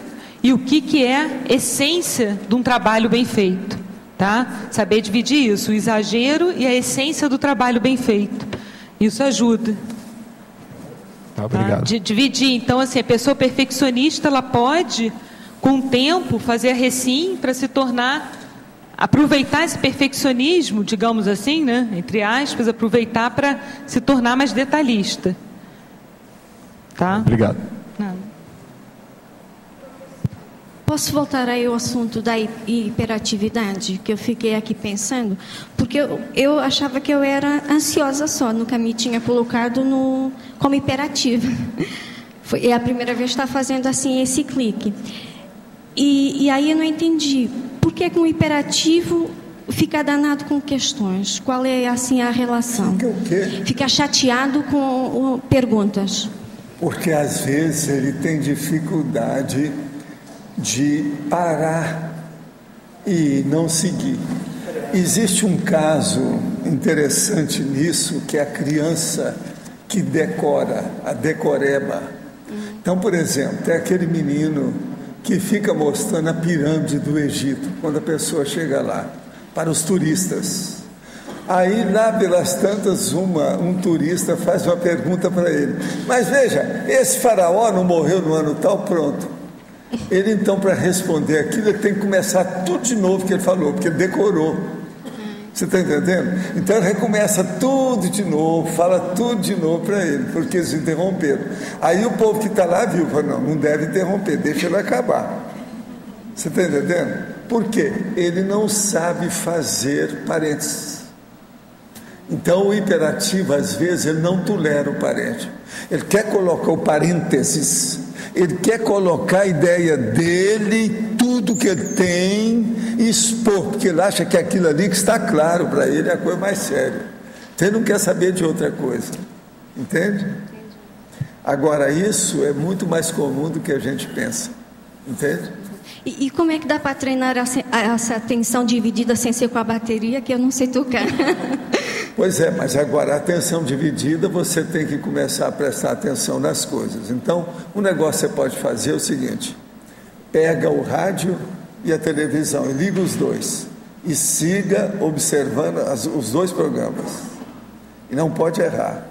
C: e o que é essência de um trabalho bem feito, tá? Saber dividir isso, o exagero e a essência do trabalho bem feito. Isso ajuda.
Q: Tá, obrigado.
C: De dividir. Então, assim, a pessoa perfeccionista, ela pode, com o tempo, fazer a recim para se tornar, aproveitar esse perfeccionismo, digamos assim, né? Entre aspas, aproveitar para se tornar mais detalhista. Tá?
Q: Obrigado.
M: Posso voltar aí ao assunto da hiperatividade, que eu fiquei aqui pensando, porque eu achava que eu era ansiosa só, nunca me tinha colocado como hiperativa. É a primeira vez que está fazendo assim esse clique. E aí eu não entendi, por que um hiperativo fica danado com questões? Qual é assim a relação?
B: Fica o quê?
M: Fica chateado com perguntas.
B: Porque às vezes ele tem dificuldade de parar e não seguir. Existe um caso interessante nisso, que é a criança que decora, a decoreba. Então, por exemplo, tem aquele menino que fica mostrando a pirâmide do Egito, quando a pessoa chega lá, para os turistas. Aí, lá pelas tantas, um turista faz uma pergunta para ele: mas veja, esse faraó não morreu no ano tal? Pronto. Ele, então, para responder aquilo, ele tem que começar tudo de novo que ele falou, porque ele decorou. Você está entendendo? Então ele recomeça tudo de novo, fala tudo de novo para ele, porque eles interromperam. Aí o povo que está lá viu, falou: não deve interromper, deixa ele acabar. Você está entendendo? Por quê? Ele não sabe fazer parênteses. Então o imperativo, às vezes, ele não tolera o parênteses. Ele quer colocar o parênteses, ele quer colocar a ideia dele, tudo que ele tem, e expor, porque ele acha que aquilo ali que está claro para ele é a coisa mais séria. Então ele não quer saber de outra coisa. Entende? Agora, isso é muito mais comum do que a gente pensa. Entende?
M: E como é que dá para treinar essa atenção dividida sem ser com a bateria, que eu não sei tocar?
B: Pois é, mas agora a atenção dividida, você tem que começar a prestar atenção nas coisas. Então, um negócio que você pode fazer é o seguinte: pega o rádio e a televisão e liga os dois e siga observando os dois programas, e não pode errar.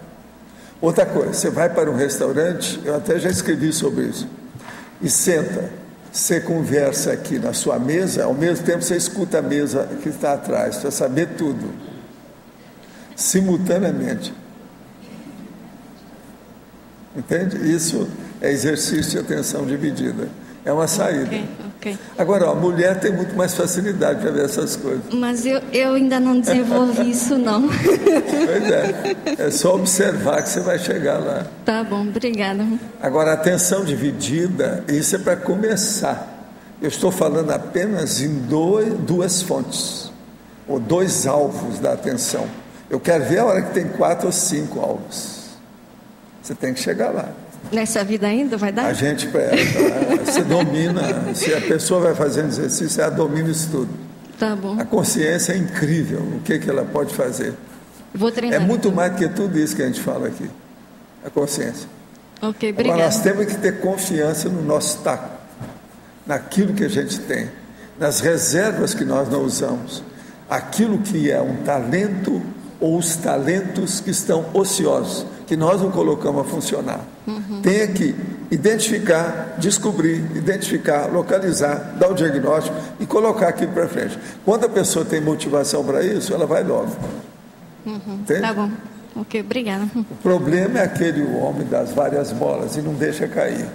B: Outra coisa, você vai para um restaurante, eu até já escrevi sobre isso, e senta, você conversa aqui na sua mesa, ao mesmo tempo você escuta a mesa que está atrás, para saber tudo, simultaneamente. Entende? Isso é exercício de atenção dividida. É uma saída.
M: Okay.
B: Agora, a mulher tem muito mais facilidade para ver essas coisas.
M: Mas eu ainda não desenvolvi isso, não.
B: Pois é só observar que você vai chegar lá.
M: Tá bom, obrigada.
B: Agora, a atenção dividida, isso é para começar. Eu estou falando apenas em duas fontes, ou dois alvos da atenção. Eu quero ver a hora que tem 4 ou 5 alvos. Você tem que chegar lá.
M: Nessa vida ainda vai dar?
B: A gente, você domina, se a pessoa vai fazendo exercício, ela domina isso tudo.
M: Tá bom.
B: A consciência é incrível, o que ela pode fazer.
M: Vou treinar.
B: É muito mais do que tudo isso que a gente fala aqui, a consciência.
M: Ok, obrigada.
B: Agora, nós temos que ter confiança no nosso taco, naquilo que a gente tem, nas reservas que nós não usamos, aquilo que é um talento ou os talentos que estão ociosos, que nós não colocamos a funcionar. Tem que identificar, descobrir, identificar, localizar, dar o diagnóstico e colocar aqui para frente. Quando a pessoa tem motivação para isso, ela vai logo.
M: Tá bom. Ok, obrigada.
B: O problema é aquele homem das várias bolas e não deixa cair.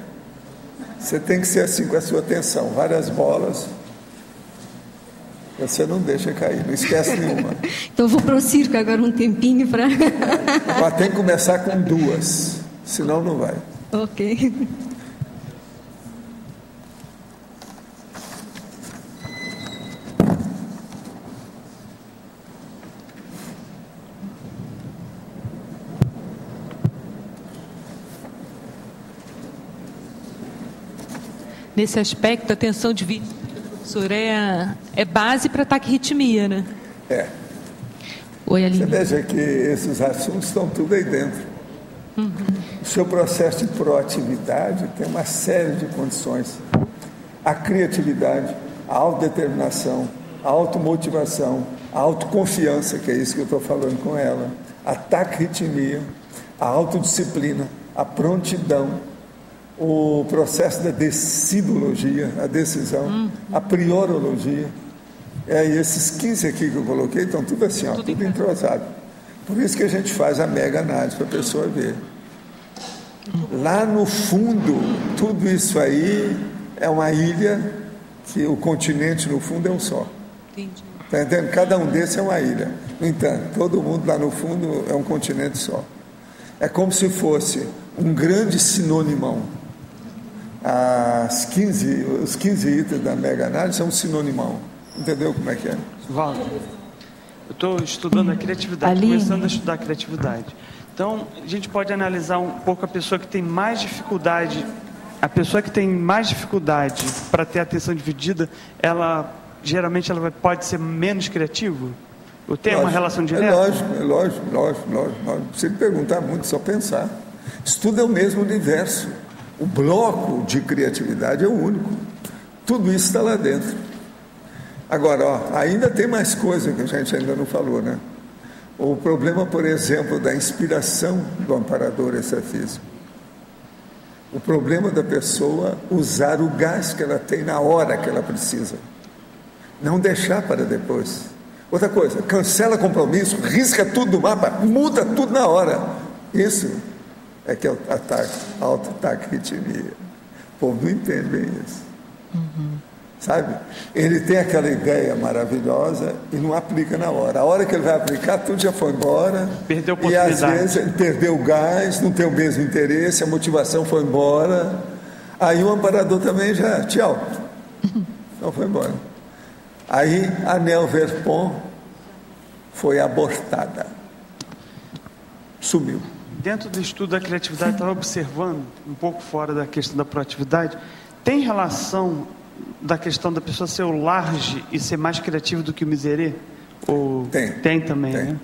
B: Você tem que ser assim com a sua atenção. Várias bolas, você não deixa cair, não esquece nenhuma.
M: Então eu vou para o circo agora um tempinho para...
B: Mas tem que começar com 2, senão não vai.
M: Ok.
C: Nesse aspecto, a tensão dividida, professor, é base para taquirritmia, né?
B: É.
C: Oi, Aline.
B: Você veja que esses assuntos estão tudo aí dentro. O seu processo de proatividade tem uma série de condições. A criatividade, a autodeterminação, a automotivação, a autoconfiança, que é isso que eu estou falando com ela, a taquirritmia, a autodisciplina, a prontidão, o processo da decidologia, a decisão, a priorologia. E esses 15 aqui que eu coloquei estão tudo assim, tudo entrosado. Por isso que a gente faz a mega análise para a pessoa ver. Lá no fundo, tudo isso aí é uma ilha, que o continente no fundo é um só. Está entendendo? Cada um desses é uma ilha. No entanto, todo mundo lá no fundo é um continente só. É como se fosse um grande sinonimão. Os 15 itens da mega análise são um sinonimão. Entendeu como é que é?
P: Walter, eu estou estudando a criatividade, começando a estudar a criatividade. Então, a gente pode analisar um pouco a pessoa que tem mais dificuldade. A pessoa que tem mais dificuldade para ter atenção dividida, geralmente pode ser menos criativa? Ou tem uma relação direta?
B: É lógico. Não precisa perguntar muito, só pensar. Isso tudo é o mesmo universo. O bloco de criatividade é o único. Tudo isso está lá dentro. Agora, ainda tem mais coisa que a gente ainda não falou, né? O problema, por exemplo, da inspiração do amparador extrafísico. O problema da pessoa usar o gás que ela tem na hora que ela precisa. Não deixar para depois. Outra coisa, cancela compromisso, risca tudo do mapa, muda tudo na hora. Isso é que é o autotaquirritmia. O povo não entende bem isso. Sabe? Ele tem aquela ideia maravilhosa e não aplica na hora. A hora que ele vai aplicar, tudo já foi embora.
P: Perdeu a oportunidade.
B: E às vezes ele perdeu o gás, não tem o mesmo interesse, a motivação foi embora. Aí o amparador também já, tchau. Não foi embora. Aí a Nel Verpon foi abortada. Sumiu.
P: Dentro do estudo da criatividade, estava observando, um pouco fora da questão da proatividade, tem relação da questão da pessoa ser o large e ser mais criativo do que o miserê? Ou tem também, né?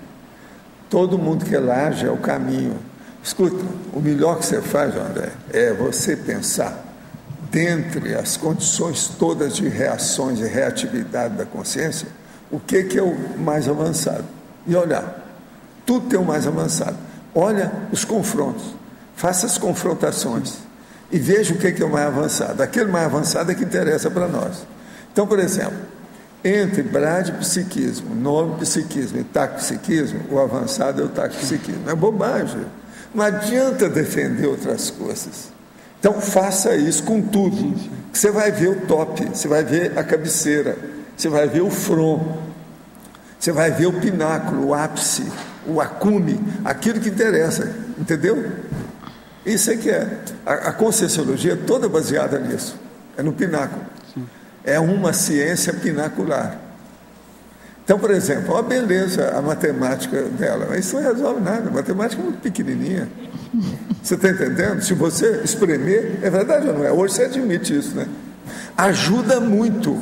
B: Todo mundo que é large é o caminho. Escuta, o melhor que você faz, André, é você pensar, dentre as condições todas de reações e reatividade da consciência, o que é o mais avançado. E olhar, tudo tem o mais avançado. Olha os confrontos, faça as confrontações e veja o que é o mais avançado. Aquele mais avançado é que interessa para nós. Então, por exemplo, entre bradipsiquismo, nomopsiquismo e taquipsiquismo, o avançado é o taquipsiquismo. É bobagem. Não adianta defender outras coisas. Então, faça isso com tudo. Você vai ver o top, você vai ver a cabeceira, você vai ver o front, você vai ver o pináculo, o ápice, o acume, aquilo que interessa, entendeu? Isso é que é. A Conscienciologia é toda baseada nisso, é no pináculo. É uma ciência pinacular. Então, por exemplo, olha a beleza, a matemática dela, mas isso não resolve nada, a matemática é muito pequenininha. Você está entendendo? Se você espremer, é verdade ou não é? Hoje você admite isso, né? Ajuda muito,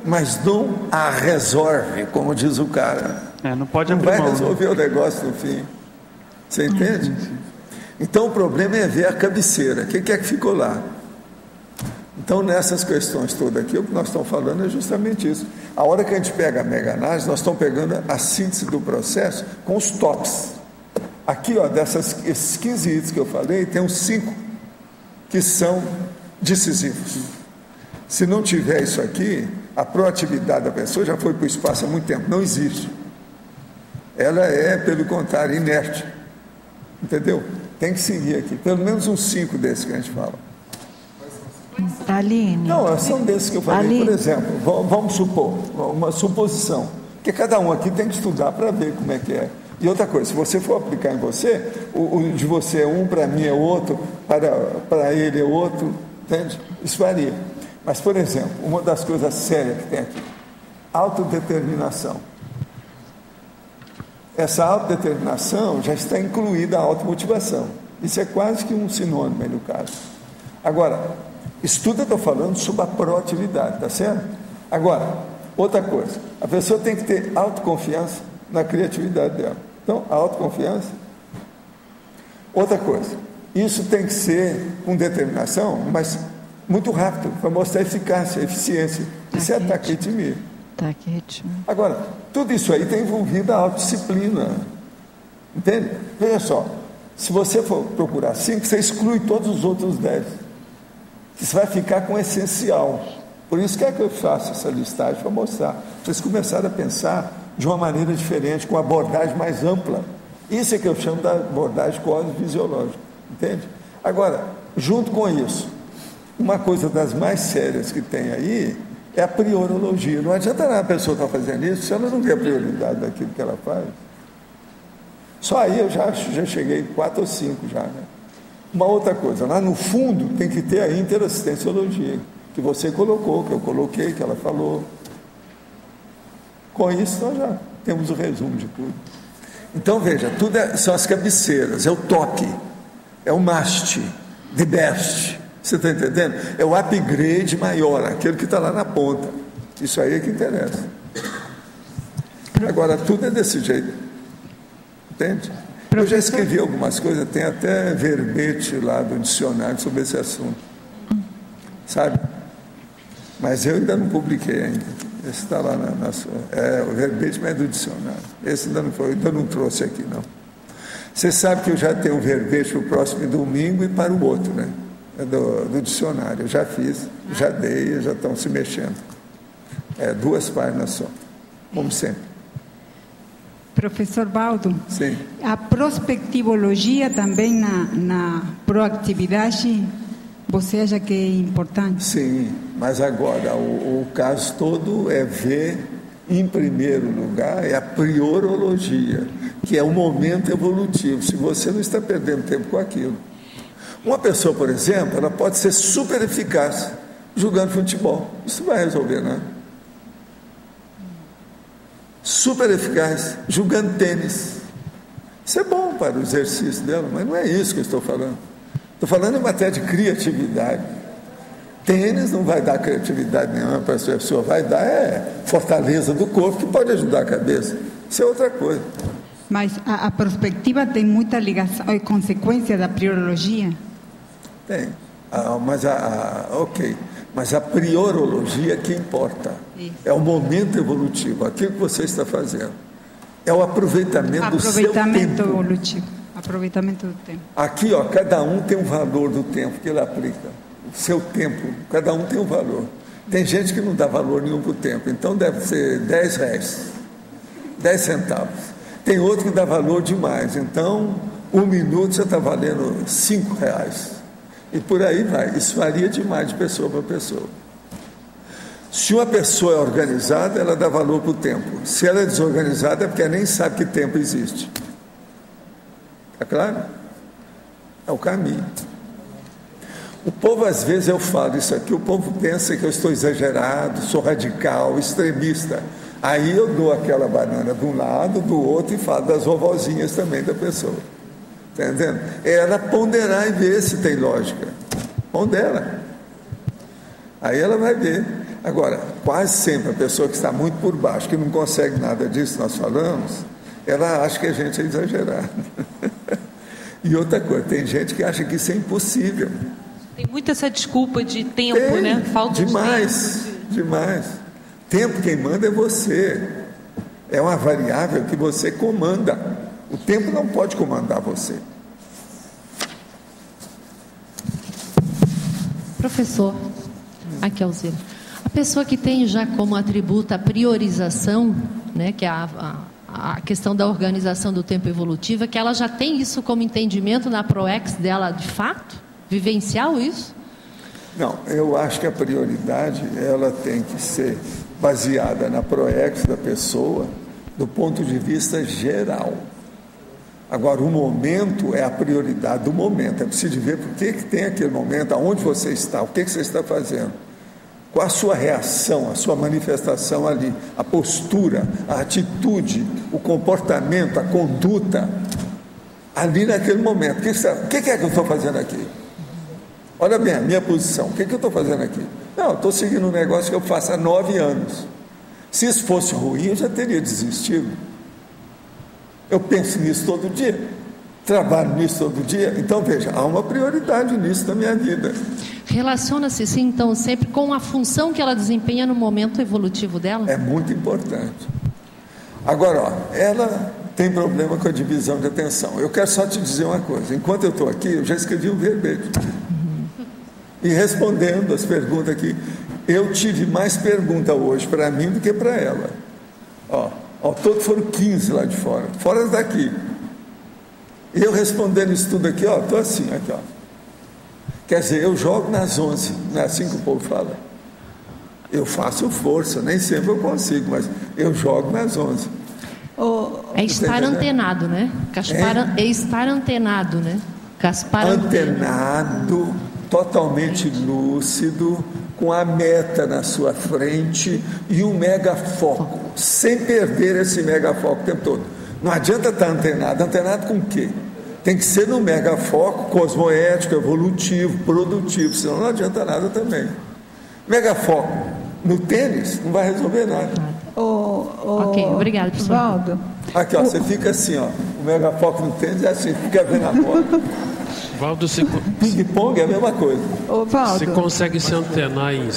B: mas não a resolve, como diz o cara.
P: Não pode
B: abrir mão. Não vai resolver o negócio no fim. Você entende? Então o problema é ver a cabeceira. O que é que ficou lá? Então, nessas questões todas aqui, o que nós estamos falando é justamente isso. A hora que a gente pega a mega análise, nós estamos pegando a síntese do processo com os tops. Aqui, ó, esses 15 itens que eu falei, tem uns 5 que são decisivos. Se não tiver isso aqui, a proatividade da pessoa já foi para o espaço há muito tempo, não existe. Ela é, pelo contrário, inerte. Entendeu? Tem que seguir aqui, pelo menos uns 5 desses que a gente fala.
N: Aline.
B: Não, são desses que eu falei. Aline. Por exemplo, vamos supor, uma suposição, que cada um aqui tem que estudar para ver como é que é. E outra coisa, se você for aplicar em você, o de você é um, para mim é outro, para ele é outro, entende? Isso varia. Mas, por exemplo, uma das coisas sérias que tem aqui, autodeterminação. Essa autodeterminação já está incluída a automotivação. Isso é quase que um sinônimo aí no caso. Agora, estudo, eu estou falando sobre a proatividade, tá certo? Agora, outra coisa, a pessoa tem que ter autoconfiança na criatividade dela. Então, a autoconfiança. Outra coisa, isso tem que ser com determinação, mas muito rápido, para mostrar eficácia, eficiência. Isso é taquitimia. Agora, tudo isso aí tem envolvido a autodisciplina. Entende? Veja só, se você for procurar 5, você exclui todos os outros 10. Você vai ficar com o essencial. Por isso que eu faço essa listagem para mostrar. Vocês começaram a pensar de uma maneira diferente, com uma abordagem mais ampla. Isso é que eu chamo da abordagem cosmofisiológica. Entende? Agora, junto com isso, uma coisa das mais sérias que tem aí é a priorologia. Não adianta nada a pessoa estar fazendo isso se ela não vê a prioridade daquilo que ela faz. Só aí eu já cheguei 4 ou 5 já, né? Uma outra coisa, lá no fundo tem que ter a interassistenciologia, que você colocou, que eu coloquei, que ela falou. Com isso nós já temos o resumo de tudo. Então veja, tudo são as cabeceiras, é o toque, é o must, the best. Você está entendendo? É o upgrade maior, aquele que está lá na ponta. Isso aí é que interessa. Agora, tudo é desse jeito. Entende? Eu já escrevi algumas coisas, tem até verbete lá do dicionário sobre esse assunto. Sabe? Mas eu ainda não publiquei ainda. Esse está lá o verbete, mas é do dicionário. Esse ainda não trouxe aqui, não. Você sabe que eu já tenho um verbete para o próximo domingo e para o outro, né? Do dicionário. Eu já fiz, já dei, já estão se mexendo. 2 páginas só, como sempre.
D: Professor Baldo,
B: sim.
D: A prospectivologia também na proatividade, você acha que é importante?
B: Sim, mas agora o caso todo é ver, em primeiro lugar, é a priorologia, que é o momento evolutivo, se você não está perdendo tempo com aquilo. Uma pessoa, por exemplo, ela pode ser super eficaz jogando futebol. Isso não vai resolver nada. Super eficaz jogando tênis. Isso é bom para o exercício dela, mas não é isso que eu estou falando. Estou falando em matéria de criatividade. Tênis não vai dar criatividade nenhuma para a pessoa, vai dar fortaleza do corpo, que pode ajudar a cabeça. Isso é outra coisa.
D: Mas a perspectiva tem muita ligação, é consequência da priorologia?
B: Tem, mas a priorologia que importa. Isso. É o momento evolutivo, aquilo que você está fazendo. É o aproveitamento do seu tempo.
D: Evolutivo. Aproveitamento do tempo.
B: Aqui, ó, cada um tem um valor do tempo que ele aplica. O seu tempo, cada um tem um valor. Tem gente que não dá valor nenhum para o tempo, então deve ser 10 reais, 10 centavos. Tem outro que dá valor demais, então 1 minuto já está valendo 5 reais. E por aí vai. Isso varia demais de pessoa para pessoa. Se uma pessoa é organizada, ela dá valor para o tempo. Se ela é desorganizada, é porque ela nem sabe que tempo existe. Está claro? É o caminho. O povo, às vezes, eu falo isso aqui, o povo pensa que eu estou exagerado, sou radical, extremista. Aí eu dou aquela banana de um lado, do outro, e falo das vovozinhas também da pessoa. Está entendendo? É ela ponderar e ver se tem lógica. Pondera. Aí ela vai ver. Agora, quase sempre a pessoa que está muito por baixo, que não consegue nada disso, nós falamos, ela acha que a gente é exagerado. E outra coisa, tem gente que acha que isso é impossível.
C: Tem muito essa desculpa de tempo, né? Falta
B: demais, de tempo. Demais. Tempo quem manda é você. É uma variável que você comanda. O tempo não pode comandar você.
O: Professor, aqui é Alzira. A pessoa que tem já como atributo a priorização, né, que é a questão da organização do tempo evolutiva, que ela já tem isso como entendimento na ProEx dela de fato? Vivencial isso?
B: Não, eu acho que a prioridade ela tem que ser baseada na ProEx da pessoa do ponto de vista geral. Agora, o momento é a prioridade do momento. É preciso ver por que tem aquele momento, aonde você está, o que você está fazendo. Qual a sua reação, a sua manifestação ali, a postura, a atitude, o comportamento, a conduta, ali naquele momento. O que é que eu estou fazendo aqui? Olha bem a minha posição, o que eu estou fazendo aqui? Não, eu estou seguindo um negócio que eu faço há 9 anos. Se isso fosse ruim, eu já teria desistido. Eu penso nisso todo dia, trabalho nisso todo dia. Então, veja, há uma prioridade nisso na minha vida.
O: Relaciona-se, sim, então, sempre com a função que ela desempenha no momento evolutivo dela?
B: É muito importante. Agora, ó, ela tem problema com a divisão de atenção. Eu quero só te dizer uma coisa. Enquanto eu estou aqui, eu já escrevi um verbete. E respondendo as perguntas aqui, eu tive mais perguntas hoje para mim do que para ela. Ó, ao todo foram 15 lá de fora, fora daqui. E eu respondendo isso tudo aqui, ó, estou assim, aqui, ó. Quer dizer, eu jogo nas 11, não é assim que o povo fala? Eu faço força, nem sempre eu consigo, mas eu jogo nas 11.
O: É estar antenado, né? É estar antenado, né?
B: Antenado, totalmente lúcido, com a meta na sua frente e um megafoco, sem perder esse megafoco o tempo todo. Não adianta estar antenado com o quê? Tem que ser no megafoco cosmoético, evolutivo, produtivo, senão não adianta nada também. Megafoco no tênis não vai resolver nada.
O: Ok, obrigado, professor.
L: Valdo.
B: Aqui, ó, você fica assim, ó, o megafoco no tênis é assim, fica vendo a bola.
A: Valdo,
B: ping-pong é a mesma coisa.
A: Você consegue se antenar em...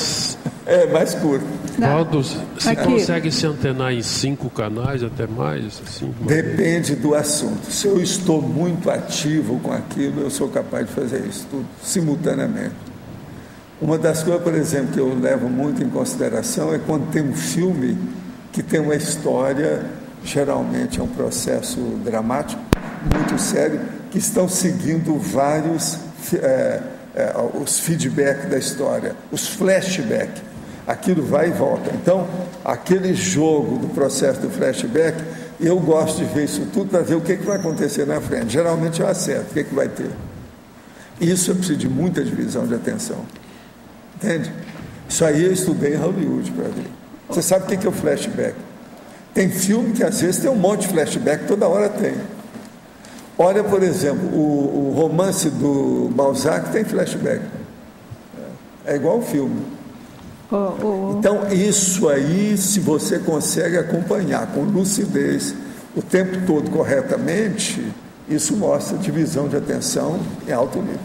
B: É, mais curto.
A: Valdo, você consegue se antenar em 5 canais, até mais? Assim,
B: depende do assunto. Se eu estou muito ativo com aquilo, eu sou capaz de fazer isso tudo, simultaneamente. Uma das coisas, por exemplo, que eu levo muito em consideração é quando tem um filme que tem uma história, geralmente é um processo dramático, muito sério, que estão seguindo vários os feedbacks da história, os flashbacks. Aquilo vai e volta. Então, aquele jogo do processo do flashback, eu gosto de ver isso tudo para ver o que vai acontecer na frente. Geralmente eu acerto o que vai ter. Isso eu preciso de muita divisão de atenção. Entende? Isso aí eu estudei em Hollywood para ver. Você sabe o que é o flashback? Tem filme que às vezes tem um monte de flashback, toda hora tem. Olha, por exemplo, o romance do Balzac tem flashback. É igual o filme. Então, isso aí, se você consegue acompanhar com lucidez o tempo todo corretamente, isso mostra divisão de atenção em alto nível.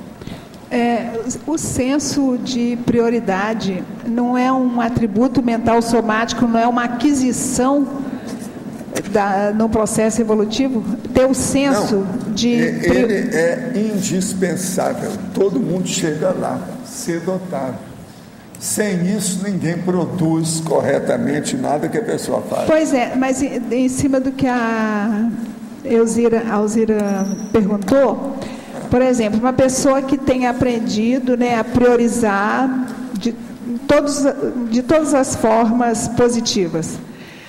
L: O senso de prioridade não é um atributo mental somático, não é uma aquisição no processo evolutivo? Ter o senso de...
B: Ele é indispensável. Todo mundo chega lá, cedo ou tarde. Sem isso, ninguém produz corretamente nada que a pessoa faz.
L: Pois é, mas em cima do que a Alzira perguntou, por exemplo, uma pessoa que tem aprendido, né, a priorizar de todas as formas positivas.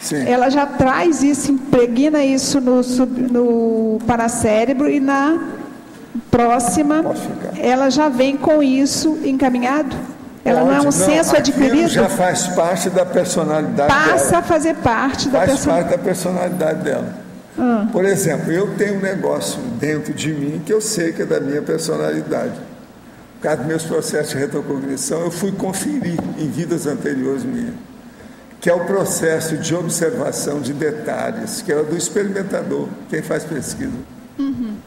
L: Sim. Ela já traz isso, impregna isso no paracérebro e na próxima ela já vem com isso encaminhado? Ela não é um senso adquirido?
B: Já faz parte da personalidade dela.
L: Passa a fazer parte da personalidade.
B: Faz parte da personalidade dela. Por exemplo, eu tenho um negócio dentro de mim que eu sei que é da minha personalidade. Por causa dos meus processos de retrocognição, eu fui conferir em vidas anteriores minhas, que é o processo de observação de detalhes, que é o do experimentador, quem faz pesquisa.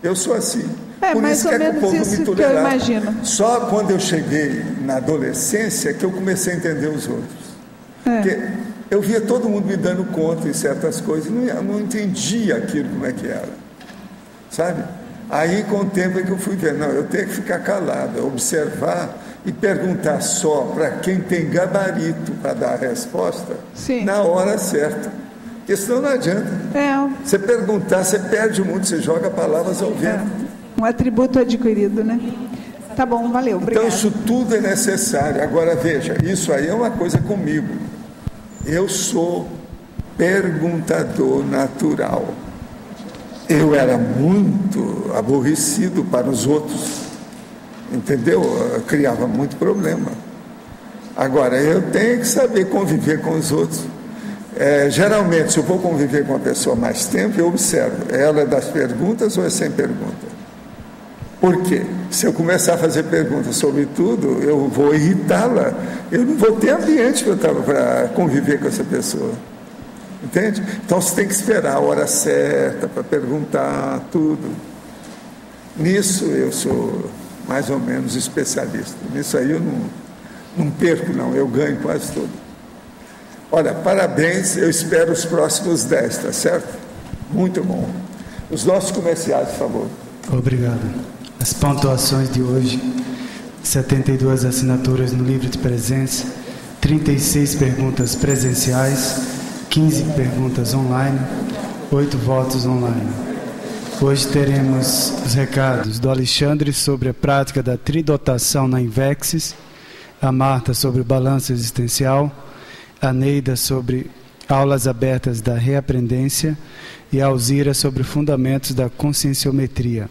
B: Eu sou assim. Por
L: mais
B: isso
L: ou
B: que
L: menos
B: o povo
L: isso
B: me
L: que eu
B: tolerava.
L: imagino.
B: Só quando eu cheguei na adolescência que eu comecei a entender os outros. Porque eu via todo mundo me dando conta em certas coisas e não entendia aquilo como é que era. sabe? Aí, com o tempo, é que eu fui ver, não, eu tenho que ficar calado, observar e perguntar só para quem tem gabarito para dar a resposta na hora certa. Porque senão não adianta. Você perguntar, você perde muito, você joga palavras ao vento.
L: Um atributo adquirido, né? Tá bom, valeu, obrigado.
B: Então, isso tudo é necessário. Agora, veja, isso aí é uma coisa comigo. Eu sou perguntador natural. Eu era muito aborrecido para os outros, entendeu? Eu criava muito problema. Agora, eu tenho que saber conviver com os outros. Geralmente, se eu vou conviver com uma pessoa mais tempo, eu observo, ela é das perguntas ou é sem pergunta? Por quê? Se eu começar a fazer perguntas sobre tudo, eu vou irritá-la, eu não vou ter ambiente para conviver com essa pessoa. Entende? Então você tem que esperar a hora certa para perguntar tudo. Nisso eu sou mais ou menos especialista. Nisso aí eu não perco, não, eu ganho quase tudo. Olha, parabéns, eu espero os próximos 10, tá certo? Muito bom. Os nossos comerciais, por favor.
R: Obrigado. As pontuações de hoje: 72 assinaturas no livro de presença, 36 perguntas presenciais, 15 perguntas online, 8 votos online. Hoje teremos os recados do Alexandre sobre a prática da tridotação na Invexis, a Marta sobre o balanço existencial, a Neida sobre aulas abertas da reaprendência e a Alzira sobre fundamentos da conscienciometria.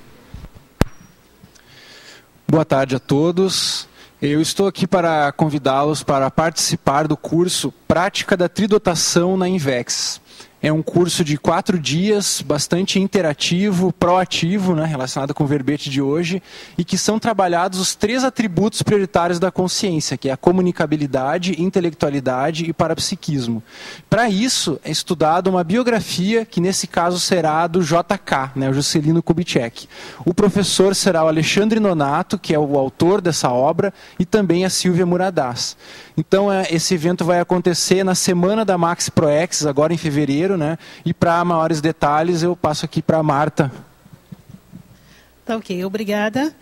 S: Boa tarde a todos. Eu estou aqui para convidá-los para participar do curso Prática da Tridotação na Invex. É um curso de 4 dias, bastante interativo, proativo, né, relacionado com o verbete de hoje, e que são trabalhados os 3 atributos prioritários da consciência, que é a comunicabilidade, intelectualidade e parapsiquismo. Para isso, é estudada uma biografia, que nesse caso será do JK, né, o Juscelino Kubitschek. O professor será o Alexandre Nonato, que é o autor dessa obra, e também a Silvia Muradas. Então, esse evento vai acontecer na semana da Maxi ProEx, agora em fevereiro, né? E para maiores detalhes, eu passo aqui para a Marta.
T: Tá ok, obrigada.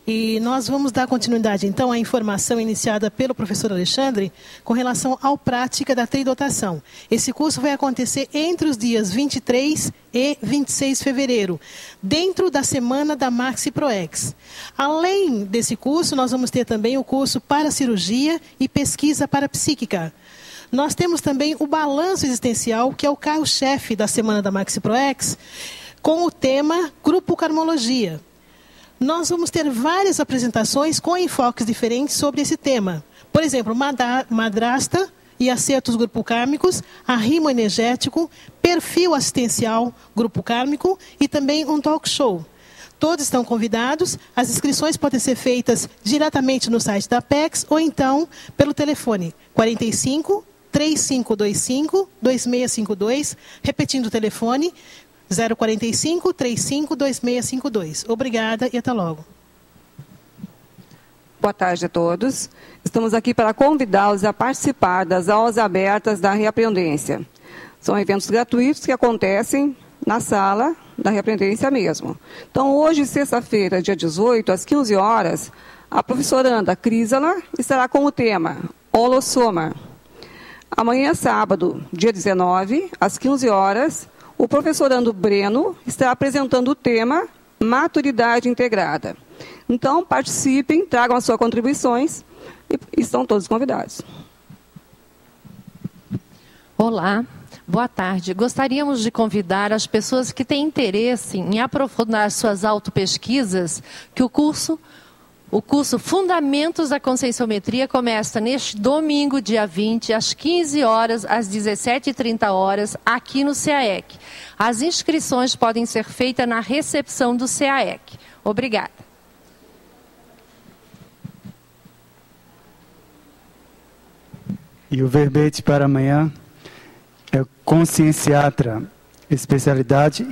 T: E nós vamos dar continuidade, então, à informação iniciada pelo professor Alexandre com relação à prática da tridotação. Esse curso vai acontecer entre os dias 23 e 26 de fevereiro, dentro da semana da Maxi ProEx. Além desse curso, nós vamos ter também o curso para cirurgia e pesquisa parapsíquica. Nós temos também o balanço existencial, que é o carro-chefe da semana da Maxi ProEx, com o tema Grupo Karmologia. Nós vamos ter várias apresentações com enfoques diferentes sobre esse tema. Por exemplo, madrasta e acertos grupo kármicos, arrimo energético, perfil assistencial grupo kármico e também um talk show. Todos estão convidados. As inscrições podem ser feitas diretamente no site da Apex ou então pelo telefone 45 3525 2652, repetindo o telefone 045 35 2652. Obrigada e até logo.
I: Boa tarde a todos. Estamos aqui para convidá-los a participar das aulas abertas da Reaprendência. São eventos gratuitos que acontecem na sala da Reaprendência mesmo. Então, hoje, sexta-feira, dia 18, às 15 horas, a professoranda Crisala estará com o tema Holossoma. Amanhã, sábado, dia 19, às 15 horas, o professorando Breno estará apresentando o tema Maturidade Integrada. Então, participem, tragam as suas contribuições e estão todos convidados.
O: Olá, boa tarde. Gostaríamos de convidar as pessoas que têm interesse em aprofundar suas autopesquisas, que o curso Fundamentos da Conscienciometria começa neste domingo, dia 20, às 15 horas, às 17h30, aqui no CAEC. As inscrições podem ser feitas na recepção do CAEC. Obrigada.
R: E o verbete para amanhã é Conscienciatra, especialidade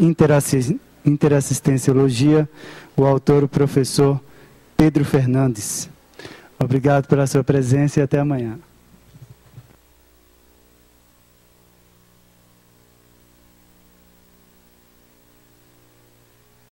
R: Interassistenciologia, o autor, o professor Pedro Fernandes. Obrigado pela sua presença e até amanhã.